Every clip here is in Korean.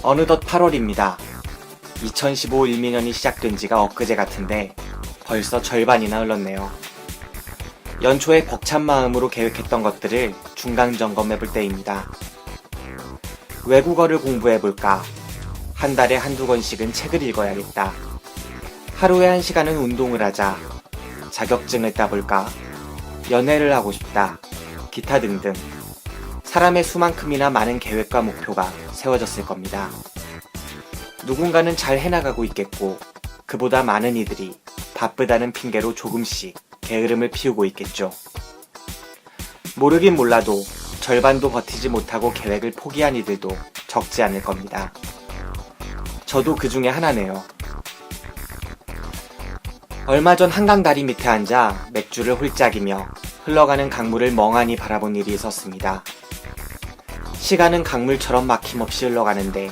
어느덧 8월입니다. 2015 일민년이 시작된 지가 엊그제 같은데 벌써 절반이나 흘렀네요. 연초에 벅찬 마음으로 계획했던 것들을 중간 점검해볼 때입니다. 외국어를 공부해볼까? 한 달에 한두 권씩은 책을 읽어야겠다. 하루에 1시간은 운동을 하자. 자격증을 따볼까? 연애를 하고 싶다. 기타 등등. 사람의 수만큼이나 많은 계획과 목표가 세워졌을 겁니다. 누군가는 잘 해나가고 있겠고, 그보다 많은 이들이 바쁘다는 핑계로 조금씩 게으름을 피우고 있겠죠. 모르긴 몰라도 절반도 버티지 못하고 계획을 포기한 이들도 적지 않을 겁니다. 저도 그 중에 하나네요. 얼마 전 한강 다리 밑에 앉아 맥주를 홀짝이며 흘러가는 강물을 멍하니 바라본 일이 있었습니다. 시간은 강물처럼 막힘없이 흘러가는데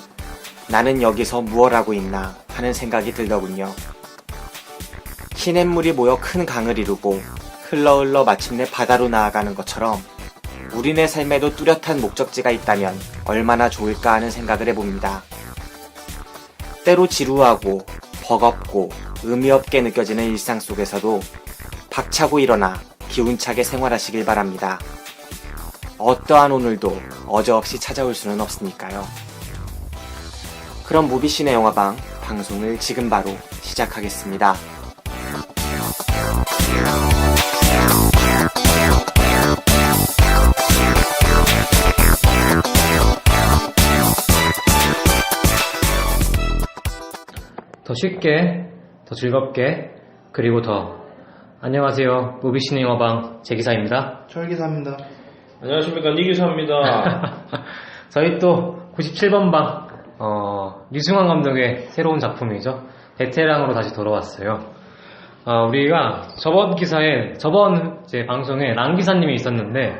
나는 여기서 무얼 하고 있나 하는 생각이 들더군요. 시냇물이 모여 큰 강을 이루고 흘러 마침내 바다로 나아가는 것처럼 우리네 삶에도 뚜렷한 목적지가 있다면 얼마나 좋을까 하는 생각을 해봅니다. 때로 지루하고 버겁고 의미 없게 느껴지는 일상 속에서도 박차고 일어나 기운차게 생활하시길 바랍니다. 어떠한 오늘도 어저없이 찾아올 수는 없으니까요. 그럼 무비신의 영화방 방송을 지금 바로 시작하겠습니다. 더 쉽게, 더 즐겁게, 그리고 더. 안녕하세요. 무비신의 영화방 제기사입니다. 철기사입니다. 안녕하십니까, 니기사입니다. 저희 또 97번 방, 류승환 감독의 새로운 작품이죠. 베테랑으로 다시 돌아왔어요. 우리가 저번 이제 방송에 랑 기사님이 있었는데,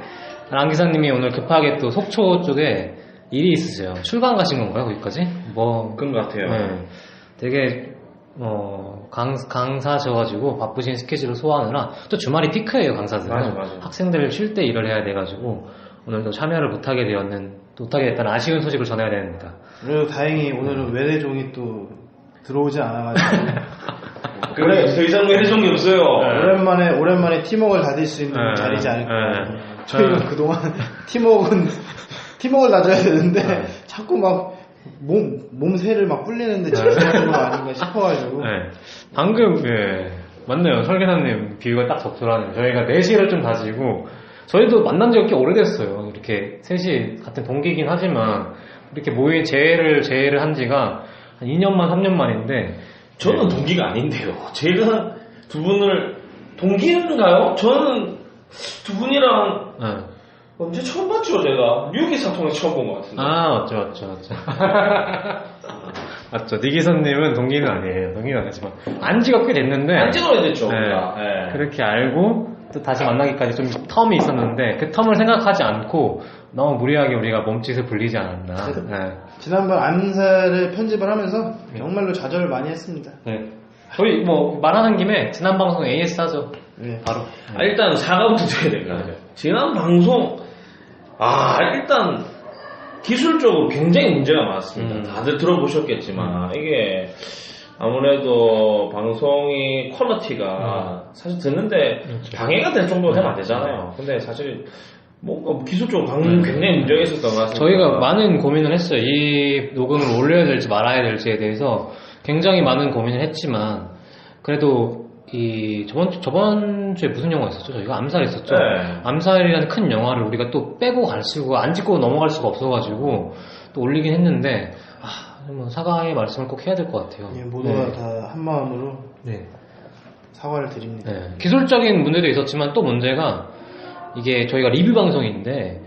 랑 기사님이 오늘 급하게 또 속초 쪽에 일이 있으세요. 출방 가신 건가요, 거기까지? 그런 것 같아요. 네. 되게 강사셔가지고 바쁘신 스케줄을 소화하느라 또 주말이 피크예요. 강사들은 맞아. 학생들 쉴 때 일을 해야 돼가지고 오늘도 참여를 못하게 됐다는 아쉬운 소식을 전해야 됩니다. 그래도 다행히 오늘은 외래종이 또 들어오지 않아가지고 그래, 더 이상 외래종이 없어요. 오랜만에 팀워크를 다질 수 있는 자리지 않을까. 저희가 그동안 팀워크를 다져야 되는데 자꾸 막 몸새를 막 불리는데 집중하는 거 아닌가 싶어가지고. 네. 방금, 맞네요. 설계사님 비유가 딱 적절하네요. 저희가 4시를 좀 다지고, 저희도 만난 지 꽤 오래됐어요. 이렇게 셋이 같은 동기이긴 하지만, 이렇게 재회를 한 지가 한 2년만, 3년 만인데. 저는 동기가 아닌데요. 제가 두 분을, 동기인가요? 저는 두 분이랑, 언제 처음 봤죠, 제가? 류기사통에서 처음 본 것 같은데. 맞죠. 맞죠. 니기선님은 동기는 아니에요. 동기는 아니지만. 안지가 꽤 됐는데. 안지가 오래됐죠, 네. 네. 그렇게 알고, 또 다시 만나기까지 좀 텀이 있었는데, 그 텀을 생각하지 않고, 너무 무리하게 우리가 몸짓을 불리지 않았나. 네. 지난번 암살을 편집을 하면서 정말로 좌절을 많이 했습니다. 네. 저희 말하는 김에, 지난 방송 AS 하죠. 네. 바로. 일단 사과부터 드려야 될 것 같아요. 지난 방송, 일단 기술적으로 굉장히 문제가 많았습니다. 다들 들어보셨겠지만 이게 아무래도 방송이 퀄리티가 사실 듣는데 방해가 될 정도로 하면 안 되잖아요. 근데 사실 뭔가 기술적으로 굉장히 문제가 있었던 것 같습니다. 저희가 많은 고민을 했어요. 이 녹음을 올려야 될지 말아야 될지에 대해서 굉장히 많은 고민을 했지만 그래도 저번 주에 무슨 영화 있었죠? 저희가 암살 있었죠? 네. 암살이라는 큰 영화를 우리가 또 빼고 안 짚고 넘어갈 수가 없어가지고 또 올리긴 했는데 사과의 말씀을 꼭 해야 될 것 같아요. 예, 모두가 다 한마음으로 사과를 드립니다. 네. 기술적인 문제도 있었지만 또 문제가 이게 저희가 리뷰 방송인데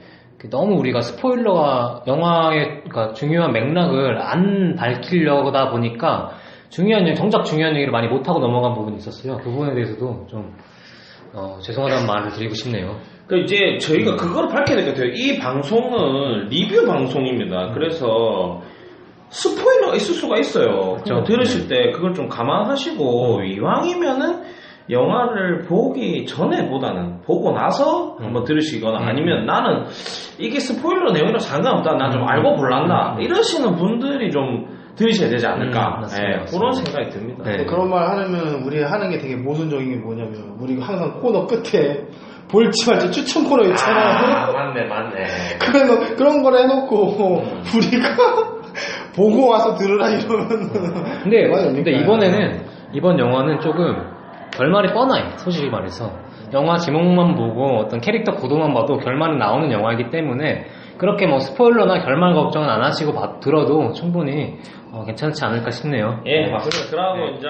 너무 우리가 스포일러가 영화의 그러니까 중요한 맥락을 안 밝히려다 보니까 정작 중요한 얘기를 많이 못하고 넘어간 부분이 있었어요. 그 부분에 대해서도 좀 죄송하다는 말을 드리고 싶네요. 이제 저희가 그걸 밝혀야 될 것 같아요. 이 방송은 리뷰 방송입니다. 그래서 스포일러가 있을 수가 있어요. 그렇죠. 들으실 때 그걸 좀 감안하시고 이왕이면은 영화를 보기 전에보다는 보고 나서 한번 들으시거나 아니면 나는 이게 스포일러 내용이랑 상관없다, 나 좀 알고 볼란다 이러시는 분들이 좀 들으셔야 되지 않을까. 맞습니다. 그런 생각이 듭니다. 네. 그런 말 하면 우리 하는 게 되게 모순적인 게 뭐냐면 우리가 항상 코너 끝에 볼지 말지 추천 코너 있잖아요. 맞네. 그런 걸 해놓고 우리가 보고 와서 들으라 이러면 근데 이번 영화는 조금 결말이 뻔해, 솔직히 말해서. 영화 제목만 보고 어떤 캐릭터 구도만 봐도 결말은 나오는 영화이기 때문에 그렇게 뭐 스포일러나 결말 걱정은 안 하시고 들어도 충분히 괜찮지 않을까 싶네요. 예, 맞습니다. 그러고 이제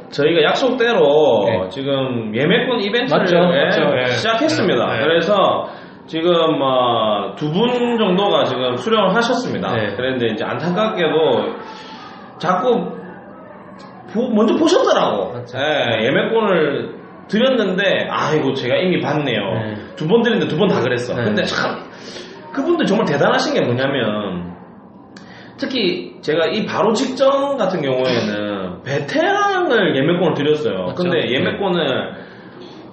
저희가 약속대로 네. 지금 예매권 이벤트를 맞죠. 예. 시작했습니다. 네. 그래서 지금 2분 정도가 지금 수령을 하셨습니다. 네. 그런데 이제 안타깝게도 자꾸 먼저 보셨더라고. 맞죠. 예, 예매권을 드렸는데 아이고 제가 이미 봤네요. 네. 2번 드렸는데 2번 다 그랬어. 네. 근데 참 그분들 정말 대단하신 게 뭐냐면 특히 제가 이 바로 직전 같은 경우에는 베테랑을 예매권을 드렸어요. 맞죠? 근데 예매권을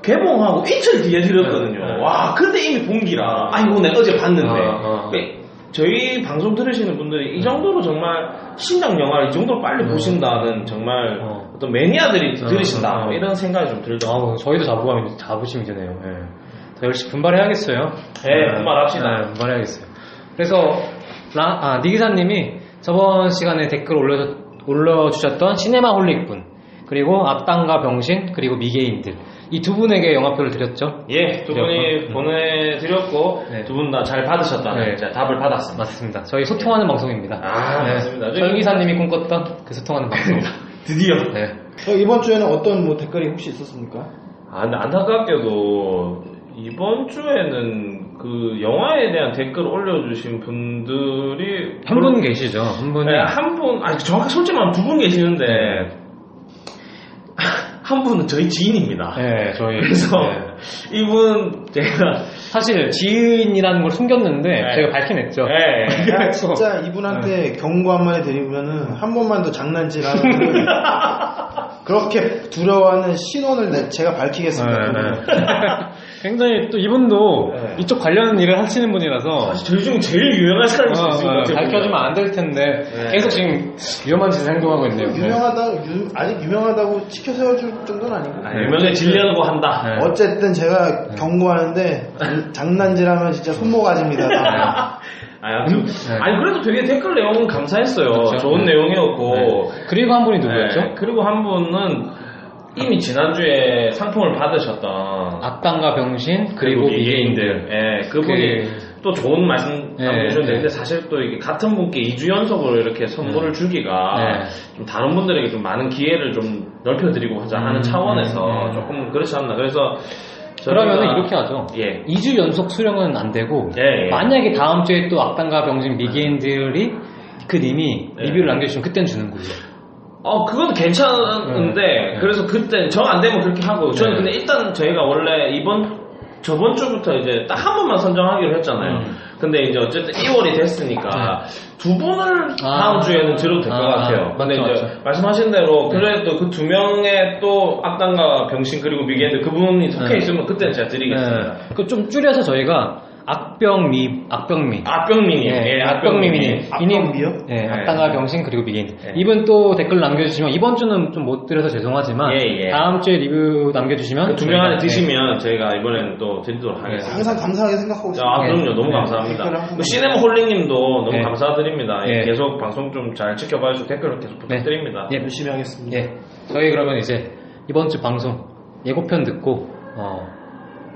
개봉하고 이틀 뒤에 드렸거든요. 네. 와, 근데 이미 본기라. 아이고, 내가 어제 봤는데. 어. 저희 방송 들으시는 분들이 이 정도로 정말 신작 영화를 이 정도로 빨리 보신다는 정말 어떤 매니아들이 들으신다. 뭐 이런 생각이 좀 들더라고요. 저희도 자부심이 드네요. 예. 더 열심히 분발해야겠어요. 네, 분발합시다. 네, 분발해야겠어요. 그래서 니기사님이 저번 시간에 댓글 올려주셨던 시네마홀릭분, 그리고 악당과 병신, 그리고 미개인들, 이 두 분에게 영화표를 드렸죠. 예, 두 분이 보내드렸고 네. 두 분 다 잘 받으셨다는 네. 이제 답을 받았습니다. 맞습니다. 저희 소통하는 방송입니다. 맞습니다. 설기사님이 꿈꿨던 그 소통하는 방송. 드디어. 네. 이번 주에는 어떤 뭐 댓글이 혹시 있었습니까? 근데 안타깝게도 이번 주에는 그 영화에 대한 댓글 올려주신 분들이 한 분 계시죠. 한 분이. 네, 한 분, 정확히 솔직히 말하면 2분 계시는데 한 분은 저희 지인입니다. 네, 저희. 그래서 네. 이분 제가 사실 지인이라는 걸 숨겼는데 네. 제가 밝혀냈죠. 네. 진짜 이분한테 경고 한마디 드리면은 한 번만 더 장난질하는 분은 그렇게 두려워하는 신원을 제가 밝히겠습니다. 굉장히 또 이분도 네. 이쪽 관련 일을 하시는 분이라서 사실 저희 중에 제일 유명한 사람일 수 있을 것 같아요. 밝혀주면 안 될 텐데 네. 계속 지금 위험한 짓을 행동하고 있네요. 아직 유명하다고 치켜 세워줄 정도는 아니고. 유명해지려고 한다. 네. 어쨌든 제가 경고하는데 장난질하면 진짜 손모가지입니다. 아니 그래도 되게 댓글 내용은 감사했어요. 그렇죠. 좋은 내용이었고. 네. 그리고 한 분이 누구였죠? 네. 그리고 한 분은 이미 지난주에 상품을 받으셨던 악당과 병신 그리고 미개인들. 예, 그분이 또 좋은 말씀 남겨주셨는데 근데 사실 또 이게 같은 분께 2주 연속으로 이렇게 선물을 주기가 좀 다른 분들에게 좀 많은 기회를 좀 넓혀드리고 하는 차원에서 조금 그렇지 않나. 그래서 그러면은 이렇게 하죠. 예. 2주 연속 수령은 안 되고 예. 만약에 다음 주에 또 악당과 병신 미개인들이 그 님이 리뷰를 남겨주시면 그땐 주는 거예요. 그건 괜찮은데, 그래서 그때, 정 안 되면 그렇게 하고, 저는 근데 일단 저희가 원래 저번 주부터 이제 딱 한 번만 선정하기로 했잖아요. 근데 이제 어쨌든 2월이 됐으니까, 두 분을 다음 주에는 들어도 될 것 같아요. 근데 이제 말씀하신 대로, 그래도 그 두 명의 또 악당과 병신 그리고 미개인들 그분이 속해 있으면 그때는 제가 드리겠습니다. 그 좀 줄여서 저희가 악병미님. 악병미님. 악병미요? 네, 악당과 병신 그리고 미개인. 이분 또 댓글 남겨주시면 이번 주는 좀 못 드려서 죄송하지만 다음 주에 리뷰 남겨주시면 두 명 안에 드시면 저희가 이번에는 또 드리도록 하겠습니다. 항상 감사하게 생각하고 있습니다. 그럼요. 너무 감사합니다. 시네마 홀링님도 너무 감사드립니다. 네. 계속 방송 좀 잘 지켜봐 주시고 댓글 계속 부탁드립니다. 열심히 하겠습니다. 저희 그러면 이제 이번 주 방송 예고편 듣고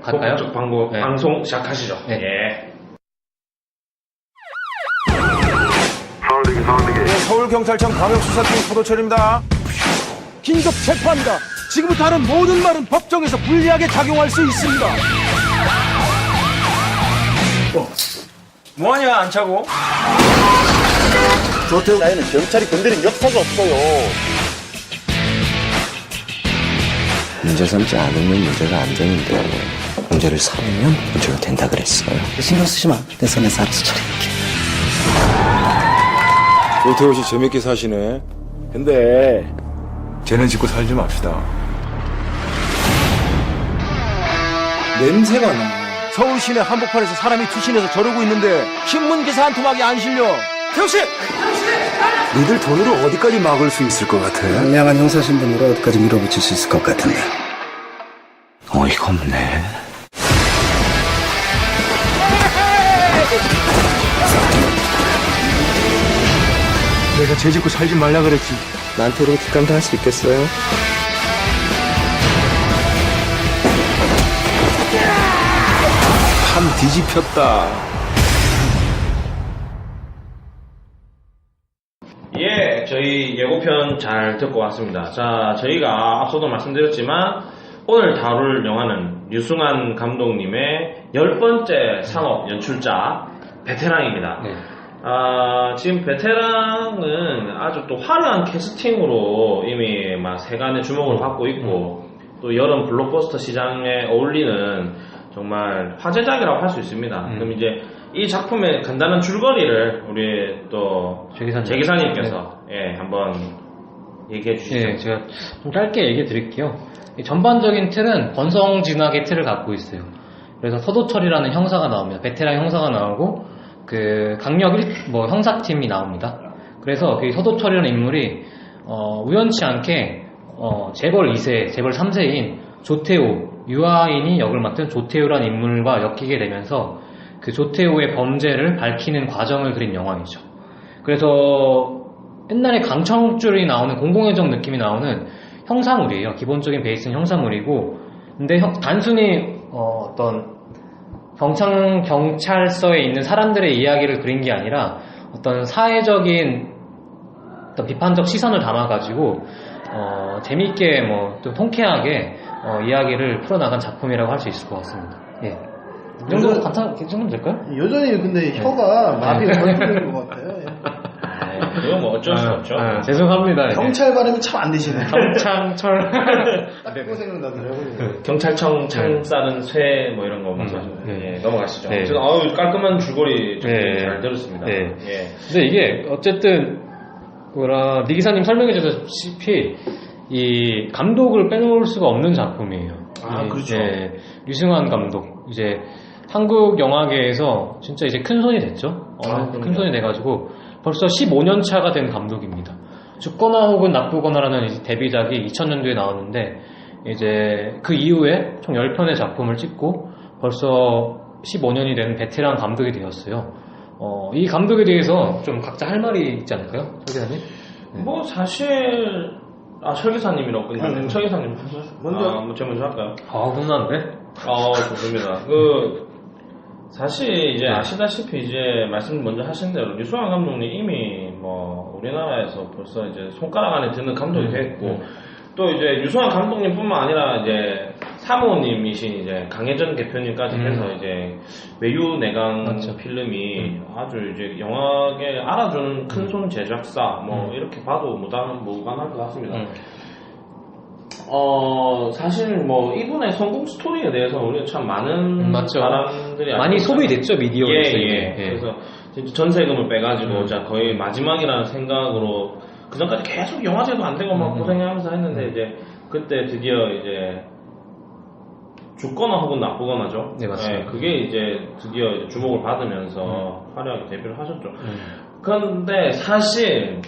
갈까요? 쪽 방송 시작하시죠. 네. 예. 서울경찰청 광역수사팀 포도철입니다. 긴급 체포합니다. 지금부터 하는 모든 말은 법정에서 불리하게 작용할 수 있습니다. 뭐하냐 안 차고? 조태우 나이는 경찰이 건드린 역사가 없어요. 문제 삼지 않으면 문제가 안 되는데 문제를 삼으면 문제가 된다 그랬어요. 신경 쓰지 마. 내 선에서 알아서 처리할게. 조태호 씨 재밌게 사시네. 근데 쟤는 짓고 살지 맙시다. 냄새가 나. 서울 시내 한복판에서 사람이 투신해서 저러고 있는데 신문기사 한 토막이 안 실려. 태우씨! 니들 돈으로 어디까지 막을 수 있을 것 같아? 양양한 형사신분으로 어디까지 밀어붙일 수 있을 것 같은데. 어이가 없네. 내가 죄 짓고 살지 말라 그랬지. 나한테 이렇게 뒷감당할 수 있겠어요? 참 뒤집혔다. 예, 저희 예고편 잘 듣고 왔습니다. 자, 저희가 앞서도 말씀드렸지만 오늘 다룰 영화는 류승환 감독님의 10번째 상업 연출자 베테랑입니다. 네. 지금 베테랑은 아주 또 화려한 캐스팅으로 이미 막 세간의 주목을 받고 있고 또 여름 블록버스터 시장에 어울리는 정말 화제작이라고 할 수 있습니다. 그럼 이제 이 작품의 간단한 줄거리를 우리 또 제 기사님께서 예, 한번 얘기해 주시죠. 네, 제가 좀 짧게 얘기해 드릴게요. 이 전반적인 틀은 권성진학의 틀을 갖고 있어요. 그래서 서도철이라는 형사가 나옵니다. 베테랑 형사가 나오고 그 강력 형사팀이 나옵니다. 그래서 그 서도철이라는 인물이 우연치 않게 재벌 2세, 재벌 3세인 조태호, 유아인이 역을 맡은 조태호라는 인물과 엮이게 되면서 그 조태호의 범죄를 밝히는 과정을 그린 영화이죠. 그래서 옛날에 강철줄이 나오는 공공의정 느낌이 나오는 형사물이에요. 기본적인 베이스는 형사물이고, 근데 단순히 어떤 경찰서에 있는 사람들의 이야기를 그린 게 아니라 어떤 사회적인 어떤 비판적 시선을 담아가지고 재미있게 또 통쾌하게 이야기를 풀어나간 작품이라고 할 수 있을 것 같습니다. 예. 이 정도 괜찮으면 될까요? 여전히 근데 혀가 마비가 걸리는 것 같아요. 예. 그건 뭐 어쩔 수 없죠. 죄송합니다. 경찰 발음이 참 안 되시네. 경창철. 딱 그거 생각나더라고요. 경찰청 창 싸는 쇠 뭐 이런 거 말씀하시죠. 예, 넘어가시죠. 아무튼 깔끔한 줄거리 잘 들었습니다. 네. 예. 근데 이게 어쨌든 니 기사님 설명해 주셨다시피 이 감독을 빼놓을 수가 없는 작품이에요. 그렇죠. 예, 류승환 감독 이제 한국 영화계에서 진짜 이제 큰 손이 됐죠. 큰 손이 돼가지고 벌써 15년 차가 된 감독입니다. 죽거나 혹은 나쁘거나라는 이제 데뷔작이 2000년도에 나왔는데 이제 그 이후에 총 10편의 작품을 찍고 벌써 15년이 된 베테랑 감독이 되었어요. 이 감독에 대해서 좀 각자 할 말이 있지 않을까요? 설 기사님? 뭐 사실 설 기사님이라고 끝났네. 설 기사님 먼저 제가 먼저 할까요? 혼난데? 좋습니다. 사실 이제 아시다시피 이제 말씀 먼저 하신 대로 류승환 감독님 이미 우리나라에서 벌써 이제 손가락 안에 드는 감독이 됐고 또 이제 류승환 감독님뿐만 아니라 이제 사모님이신 이제 강혜전 대표님까지 해서 이제 외유내강 필름이 아주 이제 영화계 알아주는 큰손 제작사 이렇게 봐도 무관할 것 같습니다. 사실 이분의 성공 스토리에 대해서 우리가 참 많은 사람들이 많이 소비됐죠, 미디어에서. 그래서 진짜 전세금을 빼가지고 거의 마지막이라는 생각으로 그전까지 계속 영화제도 안 되고 막 고생하면서 했는데 이제 그때 드디어 이제 죽거나 혹은 나쁘거나죠. 네, 맞습니다. 그게 이제 드디어 이제 주목을 받으면서 화려하게 데뷔를 하셨죠. 그런데 사실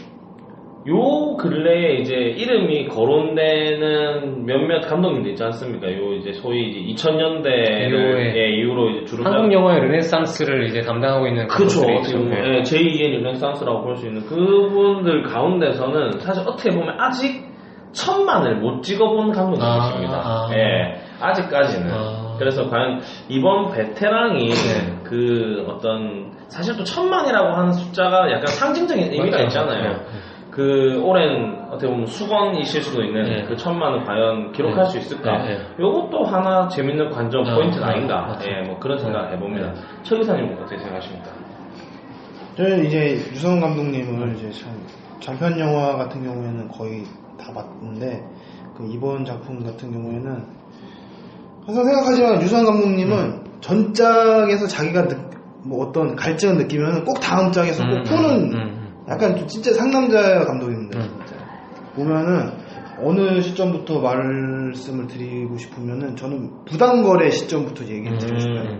요 근래에 이제 이름이 거론되는 몇몇 감독님들 있지 않습니까? 요 이제 소위 이제 2000년대 이후로 이제 주로 한국 영화의 르네상스를 이제 담당하고 있는 감독들이 있죠. 제2의 르네상스라고 볼 수 있는 그분들 가운데서는 사실 어떻게 보면 아직 1000만을 못 찍어본 감독님이십니다. 아직까지는. 그래서 과연 이번 베테랑이 그 어떤 사실 또 1000만이라고 하는 숫자가 약간 상징적인 의미가 있잖아요. 그 오랜 어떻게 보면 수건이실 수도 있는 그 1000만을 과연 기록할 수 있을까? 요것도 하나 재밌는 관전 포인트가 아닌가? 뭐 그런 생각을 해봅니다. 최 기사님은 어떻게 생각하십니까? 저는 이제 류승환 감독님을 이제 장편 영화 같은 경우에는 거의 다 봤는데 이번 작품 같은 경우에는 항상 생각하지만 류승환 감독님은 전작에서 자기가 어떤 갈증을 느끼면 꼭 다음 작에서 꼭 푸는 약간 진짜 상남자 감독입니다. 진짜. 보면은 어느 시점부터 말씀을 드리고 싶으면은 저는 부당거래 시점부터 얘기를 드리고 싶어요.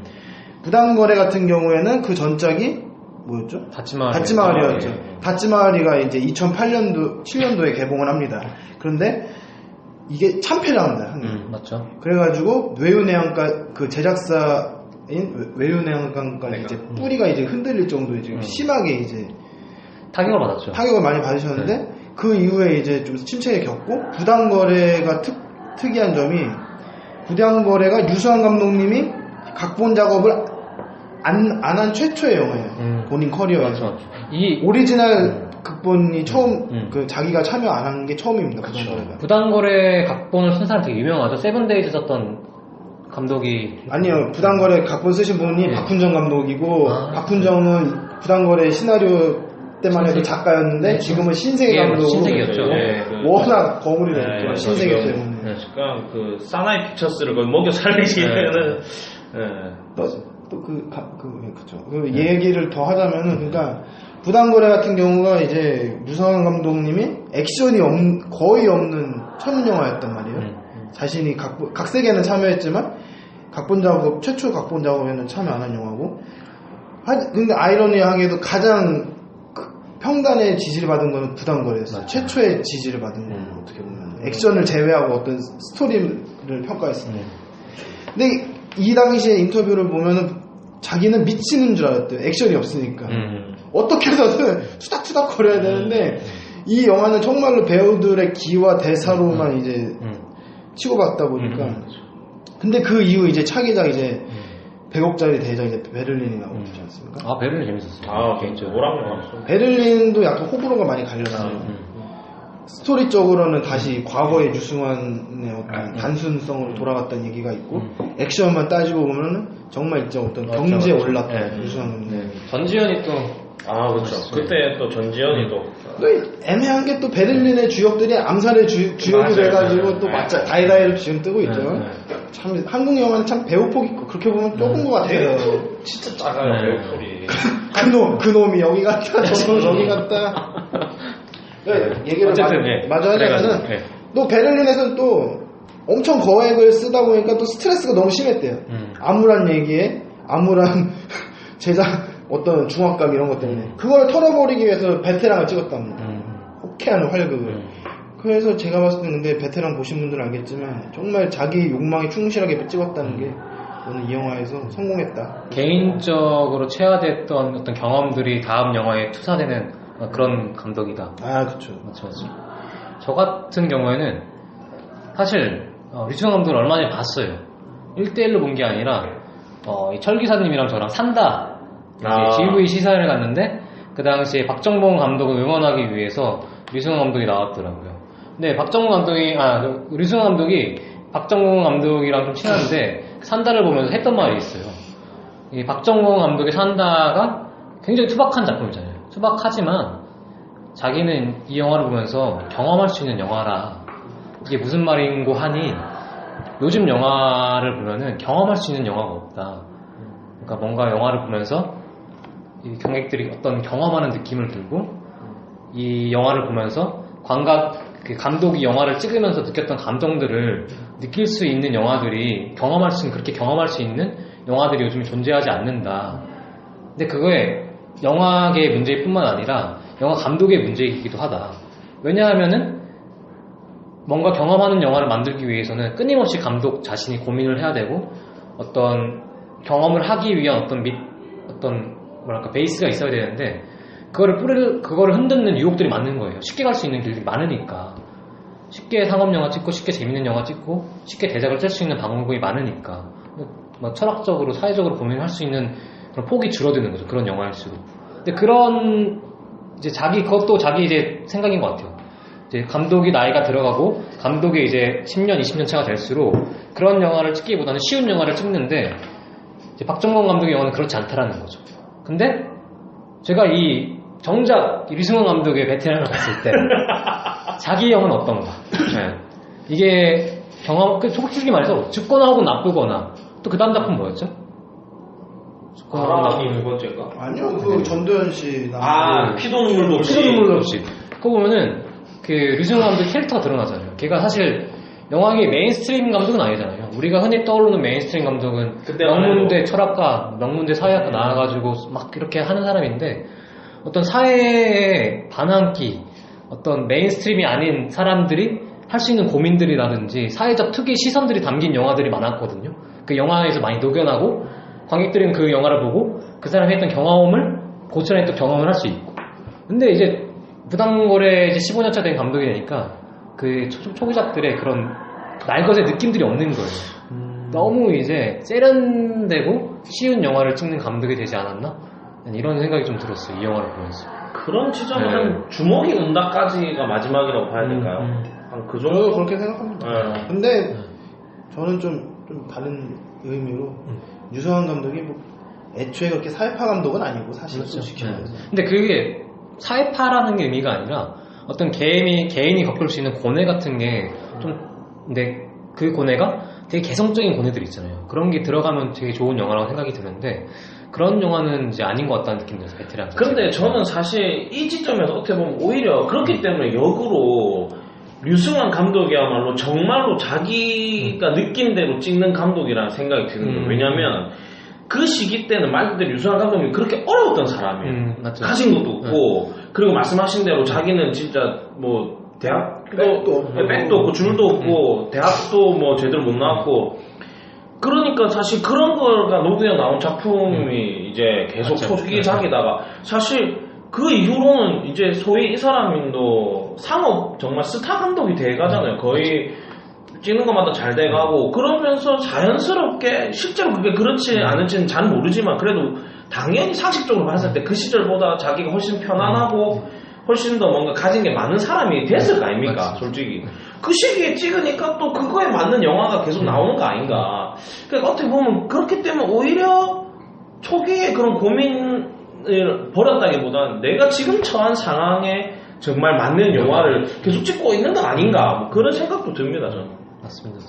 부당거래 같은 경우에는 그 전작이 뭐였죠? 다치마을이었죠. 다치마을이가 이제 2008년도 7년도에 개봉을 합니다. 그런데 이게 참패를 합니다. 맞죠. 그래가지고 외유내양가 그 제작사인 외유내양가가 이제 뿌리가 이제 흔들릴 정도로 이제 심하게 이제 타격을 받았죠. 타격을 많이 받으셨는데 그 이후에 이제 좀 침체를 겪고 부당거래가 특이한 점이 부당거래가 유수환 감독님이 각본 작업을 안 한 최초의 영화예요. 본인 커리어에서. 맞죠. 이 오리지널 극본이 처음 그 자기가 참여 안 한 게 처음입니다. 부당거래가. 부당거래 각본을 쓴 사람 되게 유명하죠. 세븐데이즈 썼던 감독이 아니요. 부당거래 각본 쓰신 분이 박훈정 감독이고 박훈정은 부당거래 시나리오 때만 해도 작가였는데 지금은 신세계 감독으로 신세계였죠. 워낙 거물이 됐죠. 신세계 때문에. 약간 그 사나이 픽처스를 거의 먹여 살리시는 그 얘기를 더 하자면은 그러니까 부당거래 같은 경우가 이제 유성환 감독님이 액션이 거의 없는 천문 영화였단 말이에요. 자신이 각색에는 참여했지만 최초 각본 작업에는 참여 안 한 영화고. 근데 아이러니하게도 가장 평단의 지지를 받은 거는 부당거래였어요. 최초의 지지를 받은 거는 어떻게 보면 액션을 제외하고 어떤 스토리를 평가했습니다. 근데 이 당시에 인터뷰를 보면은 자기는 미치는 줄 알았대요. 액션이 없으니까. 어떻게 해서든 투닥투닥 거려야 되는데 이 영화는 정말로 배우들의 기와 대사로만 이제 치고받다 보니까. 근데 그 이후 이제 차기작 이제 100억짜리 대작 이제 베를린이 나오지 않습니까? 아, 베를린 재밌었어요. 개인적으로. 오락영화. 베를린도 약간 호불호가 많이 갈렸어요. 스토리적으로는 다시 과거의 유승환의 어떤 단순성으로 돌아갔다는 얘기가 있고 액션만 따지고 보면은 정말 진짜 어떤 경지에 올랐다 유승환은. 전지현이 또 그렇죠. 그때 또 전지현이 또 애매한 게 또 베를린의 주역들이 암살의 주역이 돼가지고 또 맞자 다이다이를 지금 뜨고 있죠. 참 한국 영화는 참 배우폭이 그렇게 보면 좁은 것 같아요. 진짜 작아요 배우풀이. 그놈이 여기 갔다 저기 갔다. 얘기를 마저 하자면은 또 베를린에서는 또 엄청 거액을 쓰다 보니까 또 스트레스가 너무 심했대요. 암울한 얘기에 암울한 제작 어떤 중압감 이런 것 때문에 그걸 털어버리기 위해서 베테랑을 찍었답니다. 호쾌한 활극을. 그래서 제가 봤을 때 근데 베테랑 보신 분들은 알겠지만 정말 자기 욕망에 충실하게 찍었다는 게 저는 이 영화에서 성공했다. 개인적으로 체화됐던 어떤 경험들이 다음 영화에 투사되는 그런 감독이다. 그렇죠. 맞죠. 저 같은 경우에는 사실 류승환 감독을 얼마 전에 봤어요. 1대1로 본 게 아니라 이 철기사님이랑 저랑 산다 GV 시사회를 갔는데 그 당시에 박정봉 감독을 응원하기 위해서 류승환 감독이 나왔더라고요. 근데 류승환 감독이 박정봉 감독이랑 좀 친한데 산다를 보면서 했던 말이 있어요. 이 박정봉 감독의 산다가 굉장히 투박한 작품이잖아요. 투박하지만 자기는 이 영화를 보면서 경험할 수 있는 영화라. 이게 무슨 말인고 하니 요즘 영화를 보면은 경험할 수 있는 영화가 없다. 그러니까 뭔가 영화를 보면서 이 관객들이 어떤 경험하는 느낌을 들고 이 영화를 보면서 감독이 영화를 찍으면서 느꼈던 감정들을 느낄 수 있는 영화들이 그렇게 경험할 수 있는 영화들이 요즘에 존재하지 않는다. 근데 그거에 영화계의 문제일 뿐만 아니라 영화 감독의 문제이기도 하다. 왜냐하면은 뭔가 경험하는 영화를 만들기 위해서는 끊임없이 감독 자신이 고민을 해야 되고 어떤 경험을 하기 위한 어떤 베이스가 있어야 되는데 그거를 흔드는 유혹들이 많은 거예요. 쉽게 갈 수 있는 길들이 많으니까. 쉽게 상업 영화 찍고 쉽게 재밌는 영화 찍고 쉽게 대작을 짤 수 있는 방법이 많으니까 철학적으로 사회적으로 고민할 수 있는 그런 폭이 줄어드는 거죠. 그런 영화일수록. 근데 그것도 자기 이제 생각인 것 같아요. 이제 감독이 나이가 들어가고 감독이 이제 10년, 20년 차가 될수록 그런 영화를 찍기보다는 쉬운 영화를 찍는데 이제 박정범 감독의 영화는 그렇지 않다라는 거죠. 근데 제가 정작 류승환 감독의 베테랑을 봤을 때 자기 영화는 어떤가? 이게 솔직히 말해서 죽거나 혹은 나쁘거나 또 그 다음 작품 뭐였죠? 바람이 두 번째가? 아니요, 전도연 씨. 피도 눈물도 없이. 피도 눈물도 없이. 그거 보면은 그 류승환 감독 캐릭터가 드러나잖아요. 걔가 사실 영화의 메인스트림 감독은 아니잖아요. 우리가 흔히 떠오르는 메인스트림 감독은 명문대 철학가, 명문대 사회학과 나와가지고 막 이렇게 하는 사람인데 어떤 사회의 반항기, 어떤 메인스트림이 아닌 사람들이 할 수 있는 고민들이라든지 사회적 특유의 시선들이 담긴 영화들이 많았거든요. 그 영화에서 많이 녹여나고 관객들은 그 영화를 보고 그 사람이 했던 경험을 고스란히 또 경험을 할 수 있고. 근데 이제 무당거래 이제 15년차 된 감독이 되니까 그 초기작들의 그런 날것의 느낌들이 없는 거예요. 너무 이제 세련되고 쉬운 영화를 찍는 감독이 되지 않았나? 이런 생각이 좀 들었어요. 이 영화를 보면서. 그런 지점은 주먹이 온다까지가 마지막이라고 봐야 될까요? 한 그 정도? 저도 그렇게 생각합니다. 근데 저는 좀 다른 의미로 유승환 감독이 뭐 애초에 그렇게 사회파 감독은 아니고 사실 솔직히 말해서. 근데 그게 사회파라는 게 의미가 아니라 어떤 개인이 겪을 수 있는 고뇌 같은 게 좀, 근데 그 고뇌가 되게 개성적인 고뇌들 있잖아요. 그런 게 들어가면 되게 좋은 영화라고 생각이 드는데 그런 영화는 이제 아닌 것 같다는 느낌이 들어요. 베테랑. 근데 저는 사실 이 지점에서 어떻게 보면 오히려 그렇기 때문에 역으로 류승환 감독이야말로 정말로 자기가 느낀 대로 찍는 감독이라는 생각이 드는 거예요. 왜냐면 그 시기 때는 말 그대로 류승환 감독이 그렇게 어려웠던 사람이에요. 맞죠. 가진 것도 없고 그리고 말씀하신 대로 자기는 진짜 뭐 대학도 백도 없고 줄도 없고 대학도 뭐 제대로 못 나왔고 그러니까 사실 그런 거가 녹여 나온 작품이 이제 계속 초기작이다가 사실 그 이후로는 이제 소위 이 사람도 상업 정말 스타 감독이 돼가잖아요. 거의 찍는 것마다 잘 돼가고 그러면서 자연스럽게 실제로 그게 그렇지 않을지는 잘 모르지만 그래도 당연히 상식적으로 봤을 때 그 시절보다 자기가 훨씬 편안하고 훨씬 더 뭔가 가진 게 많은 사람이 됐을 거 아닙니까? 솔직히 그 시기에 찍으니까 또 그거에 맞는 영화가 계속 나오는 거 아닌가. 그러니까 어떻게 보면 그렇기 때문에 오히려 초기에 그런 고민을 버렸다기보다는 내가 지금 처한 상황에 정말 맞는 영화를 계속 찍고 있는 거 아닌가 뭐 그런 생각도 듭니다. 저는. 맞습니다.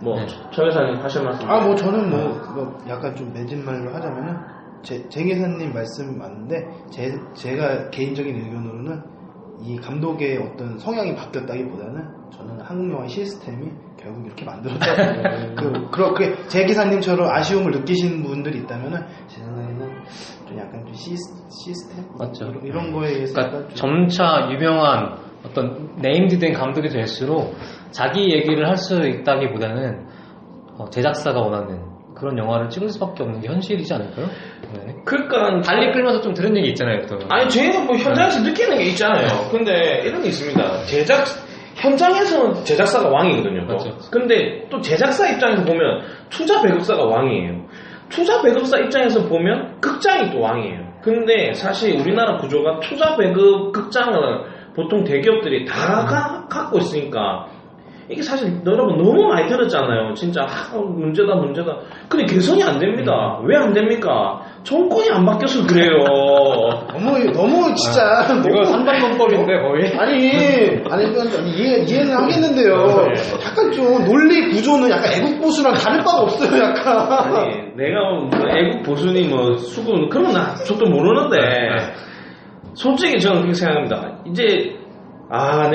뭐 저 회사님 하실 말씀? 뭐 저는 뭐 약간 좀 맺은 말로 하자면은 제 기사님 말씀 맞는데 제가 개인적인 의견으로는 이 감독의 어떤 성향이 바뀌었다기보다는 저는 한국 영화의 시스템이 결국 이렇게 만들었다. 그렇게 제 기사님처럼 아쉬움을 느끼시는 분들이 있다면은 제 생각에는 좀 약간 좀 시스템 맞죠. 이런 거에 의해서 그러니까 점차 유명한 어떤 네임드된 감독이 될수록 자기 얘기를 할 수 있다기보다는 제작사가 원하는 그런 영화를 찍을 수밖에 없는 게 현실이지 않을까요? 네. 그러니까 달리 끌면서 좀 들은 얘기 있잖아요, 또. 아니 저희가 뭐 현장에서 느끼는 게 있잖아요. 근데 이런 게 있습니다. 현장에서는 제작사가 왕이거든요. 또. 맞죠. 근데 또 제작사 입장에서 보면 투자 배급사가 왕이에요. 투자 배급사 입장에서 보면 극장이 또 왕이에요. 근데 사실 우리나라 구조가 투자 배급 극장을 보통 대기업들이 다 갖고 있으니까 이게 사실 여러분 너무 많이 들었잖아요. 진짜 문제다. 근데 개선이 안 됩니다. 왜 안 됩니까? 정권이 안 바뀌어서 그래요. 너무 진짜 이거 산방법인데 거의. 아니 이해는 하겠는데요. 약간 좀 논리 구조는 약간 애국 보수랑 다를 바가 없어요. 약간. 아니 내가 뭐 애국 보수니 뭐 수군 그런 건 저도 모르는데 솔직히 저는 그렇게 생각합니다. 이제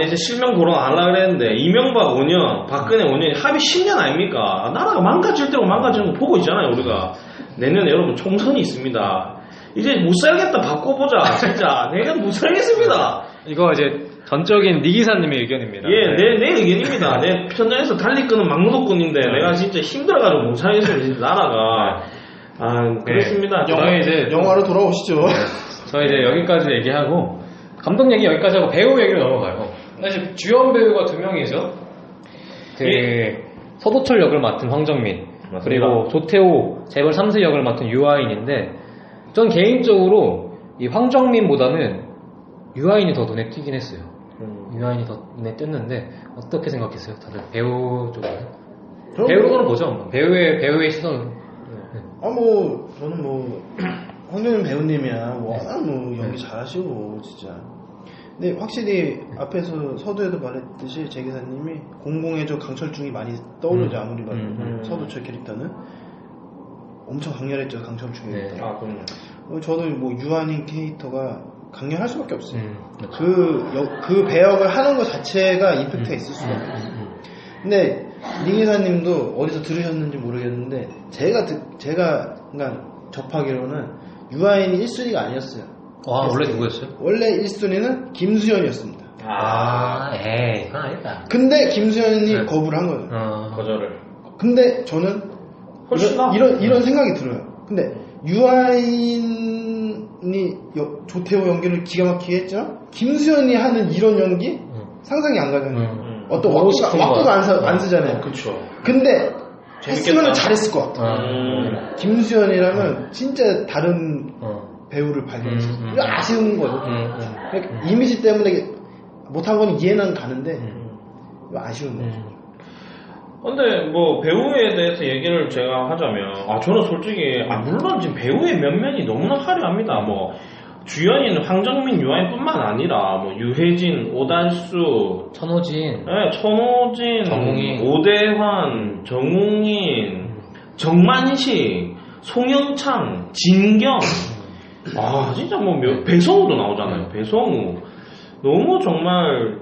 이제 실명 거론 안 하려고 그랬는데 이명박 5년 박근혜 5년이 합의 10년 아닙니까? 나라가 망가질 때고 망가지는 거 보고 있잖아요. 우리가 내년에 여러분 총선이 있습니다. 이제 못 살겠다 바꿔보자. 진짜 내가 못 살겠습니다. 이거 이제 전적인 니 기사님의 의견입니다. 예, 내 의견입니다. 내 현장에서 달리 끄는 막노동꾼인데 내가 진짜 힘들어가지고 못 살겠습니다. 나라가. 그렇습니다. 저희 이제 영화로 돌아오시죠. 저희 이제 여기까지 얘기하고 감독 얘기 여기까지 하고 배우 얘기로 넘어가요. 사실 주연 배우가 2명이죠. 서도철 역을 맡은 황정민, 맞습니다. 그리고 조태호 재벌 3세 역을 맡은 유아인인데, 전 개인적으로 이 황정민보다는 유아인이 더 눈에 띄긴 했어요. 유아인이 더 눈에 띄었는데 어떻게 생각했어요? 다들 배우 쪽에는? 배우로는 보죠. 배우의 시선은. 저는 황정민 배우님이야 워낙 연기 잘하시고 진짜. 근데 확실히 앞에서 서두에도 말했듯이 제 기사님이 공공의 저 강철중이 많이 떠오르죠. 아무리 봐도 서두철 캐릭터는 엄청 강렬했죠. 강철중이. 그럼요. 저도 유한인 캐릭터가 강렬할 수밖에 없어요. 그렇죠. 그 배역을 하는 것 자체가 임팩트가 있을 수밖에 없어요. 근데 링기사님도 어디서 들으셨는지 모르겠는데 제가 그러니까 접하기로는 유아인이 1순위가 아니었어요. 와, 원래 누구였어요? 원래 1순위는 김수현이었습니다. 에이, 그건 아니다. 근데 김수현이 네. 거부를 한 거예요. 거절을. 근데 저는 훨씬 나. 이런 생각이 들어요. 근데 유아인이 조태호 연기를 기가 막히게 했죠. 김수현이 하는 이런 연기 상상이 안 가잖아요. 어떤 보고 싶은 왁구도 거. 안 쓰잖아요. 그쵸. 근데 재밌겠다. 했으면 잘했을 것 같아요. 김수현이라면 진짜 다른 배우를 발견했어요. 이거 아쉬운 거죠. 그러니까 이미지 때문에 못한 건 이해는 가는데 이거 아쉬운 거죠. 근데 뭐 배우에 대해서 얘기를 제가 하자면 저는 솔직히 물론 지금 배우의 면면이 너무나 화려합니다. 뭐 주연인 황정민, 유아인뿐만 아니라 뭐 유해진, 오달수, 천호진, 네, 천호진, 정웅인. 오대환, 정웅인, 정만식, 송영창, 진경. 진짜 뭐 배성우도 나오잖아요. 배성우. 너무 정말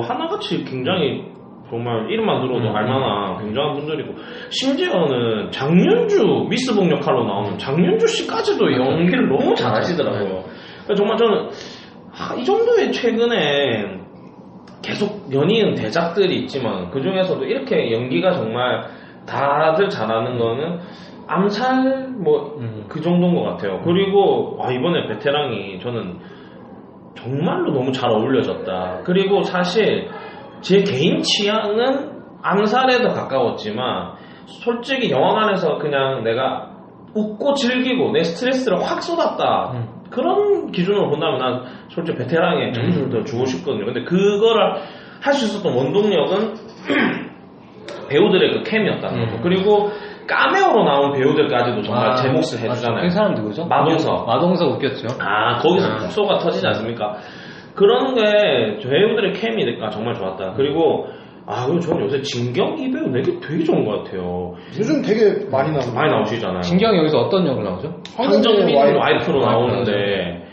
하나같이 굉장히 정말 이름만 들어도 알만한 굉장한 분들이고, 심지어는 장윤주 미스봉 역할로 나오는 장윤주 씨까지도 연기를 너무 잘하시더라고요. 그래서 정말 저는 이 정도의 최근에 계속 연이은 대작들이 있지만 그 중에서도 이렇게 연기가 정말 다들 잘하는 거는 암살 그 정도인 것 같아요. 그리고 이번에 베테랑이 저는 정말로 너무 잘 어울려졌다. 그리고 사실 제 개인 취향은 암살에 더 가까웠지만 솔직히 영화관에서 그냥 내가 웃고 즐기고 내 스트레스를 확 쏟았다 그런 기준으로 본다면 난 솔직히 베테랑에 점수를 더 주고 싶거든요. 근데 그거를 할 수 있었던 원동력은 배우들의 그 캠이었다는 거죠. 그리고 카메오로 나온 배우들까지도 정말 제 몫을 해주잖아요. 그 사람 누구죠? 마동석. 마동석 웃겼죠. 거기서 폭소가 터지지 않습니까? 그런 게 배우들의 케미가 정말 좋았다. 그리고 그리고 저는 요새 진경 이 배우 내게 되게 좋은 것 같아요. 요즘 되게 많이 나오고 많이 나오시잖아요. 진경이 여기서 어떤 역을 나오죠? 황정민 와이프로 나오는데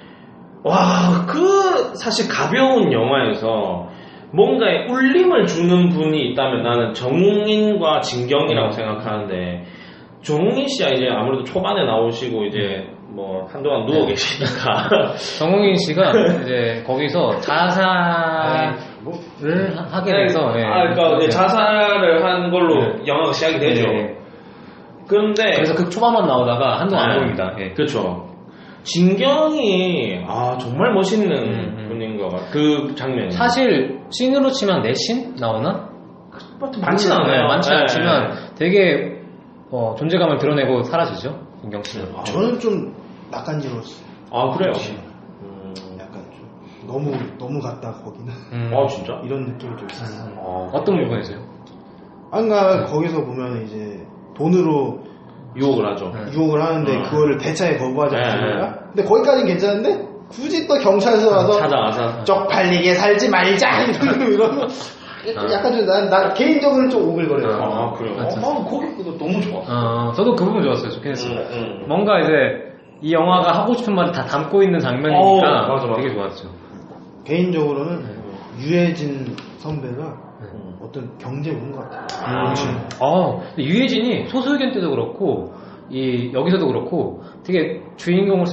사실 가벼운 영화에서 뭔가에 울림을 주는 분이 있다면 나는 정웅인과 진경이라고 생각하는데, 정웅인 씨야 이제 아무래도 초반에 나오시고 이제 뭐 한동안 누워 계시니까 정웅인 씨가 이제 거기서 자살을 하게 돼서 그러니까 자살을 한 걸로 영화가 시작이 되죠. 그런데 그래서 그 초반만 나오다가 한동안 안 보입니다. 그렇죠. 진경이 정말 멋있는 분인 것 같아요. 그 장면이 사실 씬으로 치면 4씬 나오나? 많진 않아요. 많지 않지만 되게 존재감을 드러내고 사라지죠. 진경 씨는. 저는 좀 낯간지러웠어요. 그래요? 약간 좀 너무 갔다 거기는. 진짜? 이런 느낌이 좀 있었어요. 어떤 부분에서요? 그러니까 거기서 보면 이제 돈으로 유혹을 하죠. 유혹을 하는데 그거를 대차에 거부하지 않습니까? 근데 거기까지는 괜찮은데 굳이 또 경찰서 와서 찾아가서 쪽팔리게 살지 말자 이러면 약간 좀 난 개인적으로는 좀 오글거려요. 그래요? 맞죠. 거기 그거 너무 좋았어. 저도 그 부분 좋았어요. 좋긴 했어요. 뭔가 이제 이 영화가 하고 싶은 말을 다 담고 있는 장면이니까 맞아. 되게 좋았죠. 개인적으로는 유해진 선배가 어떤 경제운 것 같아요. 근데 유해진이 소수의견 때도 그렇고 여기서도 그렇고 되게 주인공을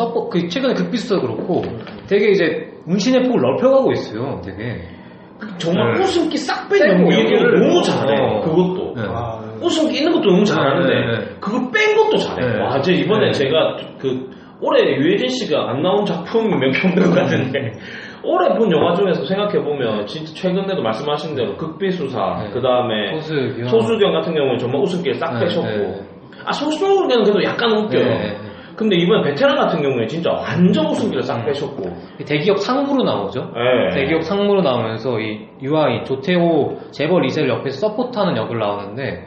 최근에 극비수도 그렇고 되게 이제 운신의 폭을 넓혀가고 있어요. 되게 정말 웃음기 싹 뺀 연기를 너무 잘해. 그것도 웃음기 있는 것도 너무 잘하는데 그걸 뺀 것도 잘해. 이제 이번에 제가 올해 유해진 씨가 안 나온 작품이 몇 편 된 것 같은데 올해 본 영화 중에서 생각해보면 진짜 최근에도 말씀하신 대로 극비수사 그 다음에 소수경 같은 경우는 정말 웃음기를 싹 빼셨고 소수경은 그래도 약간 웃겨요. 근데 이번 베테랑 같은 경우에 진짜 완전 웃음기를 싹 빼셨고 대기업 상무로 나오죠. 대기업 상무로 나오면서 이 유아인 조태호 재벌 2세를 옆에서 서포트하는 역을 나오는데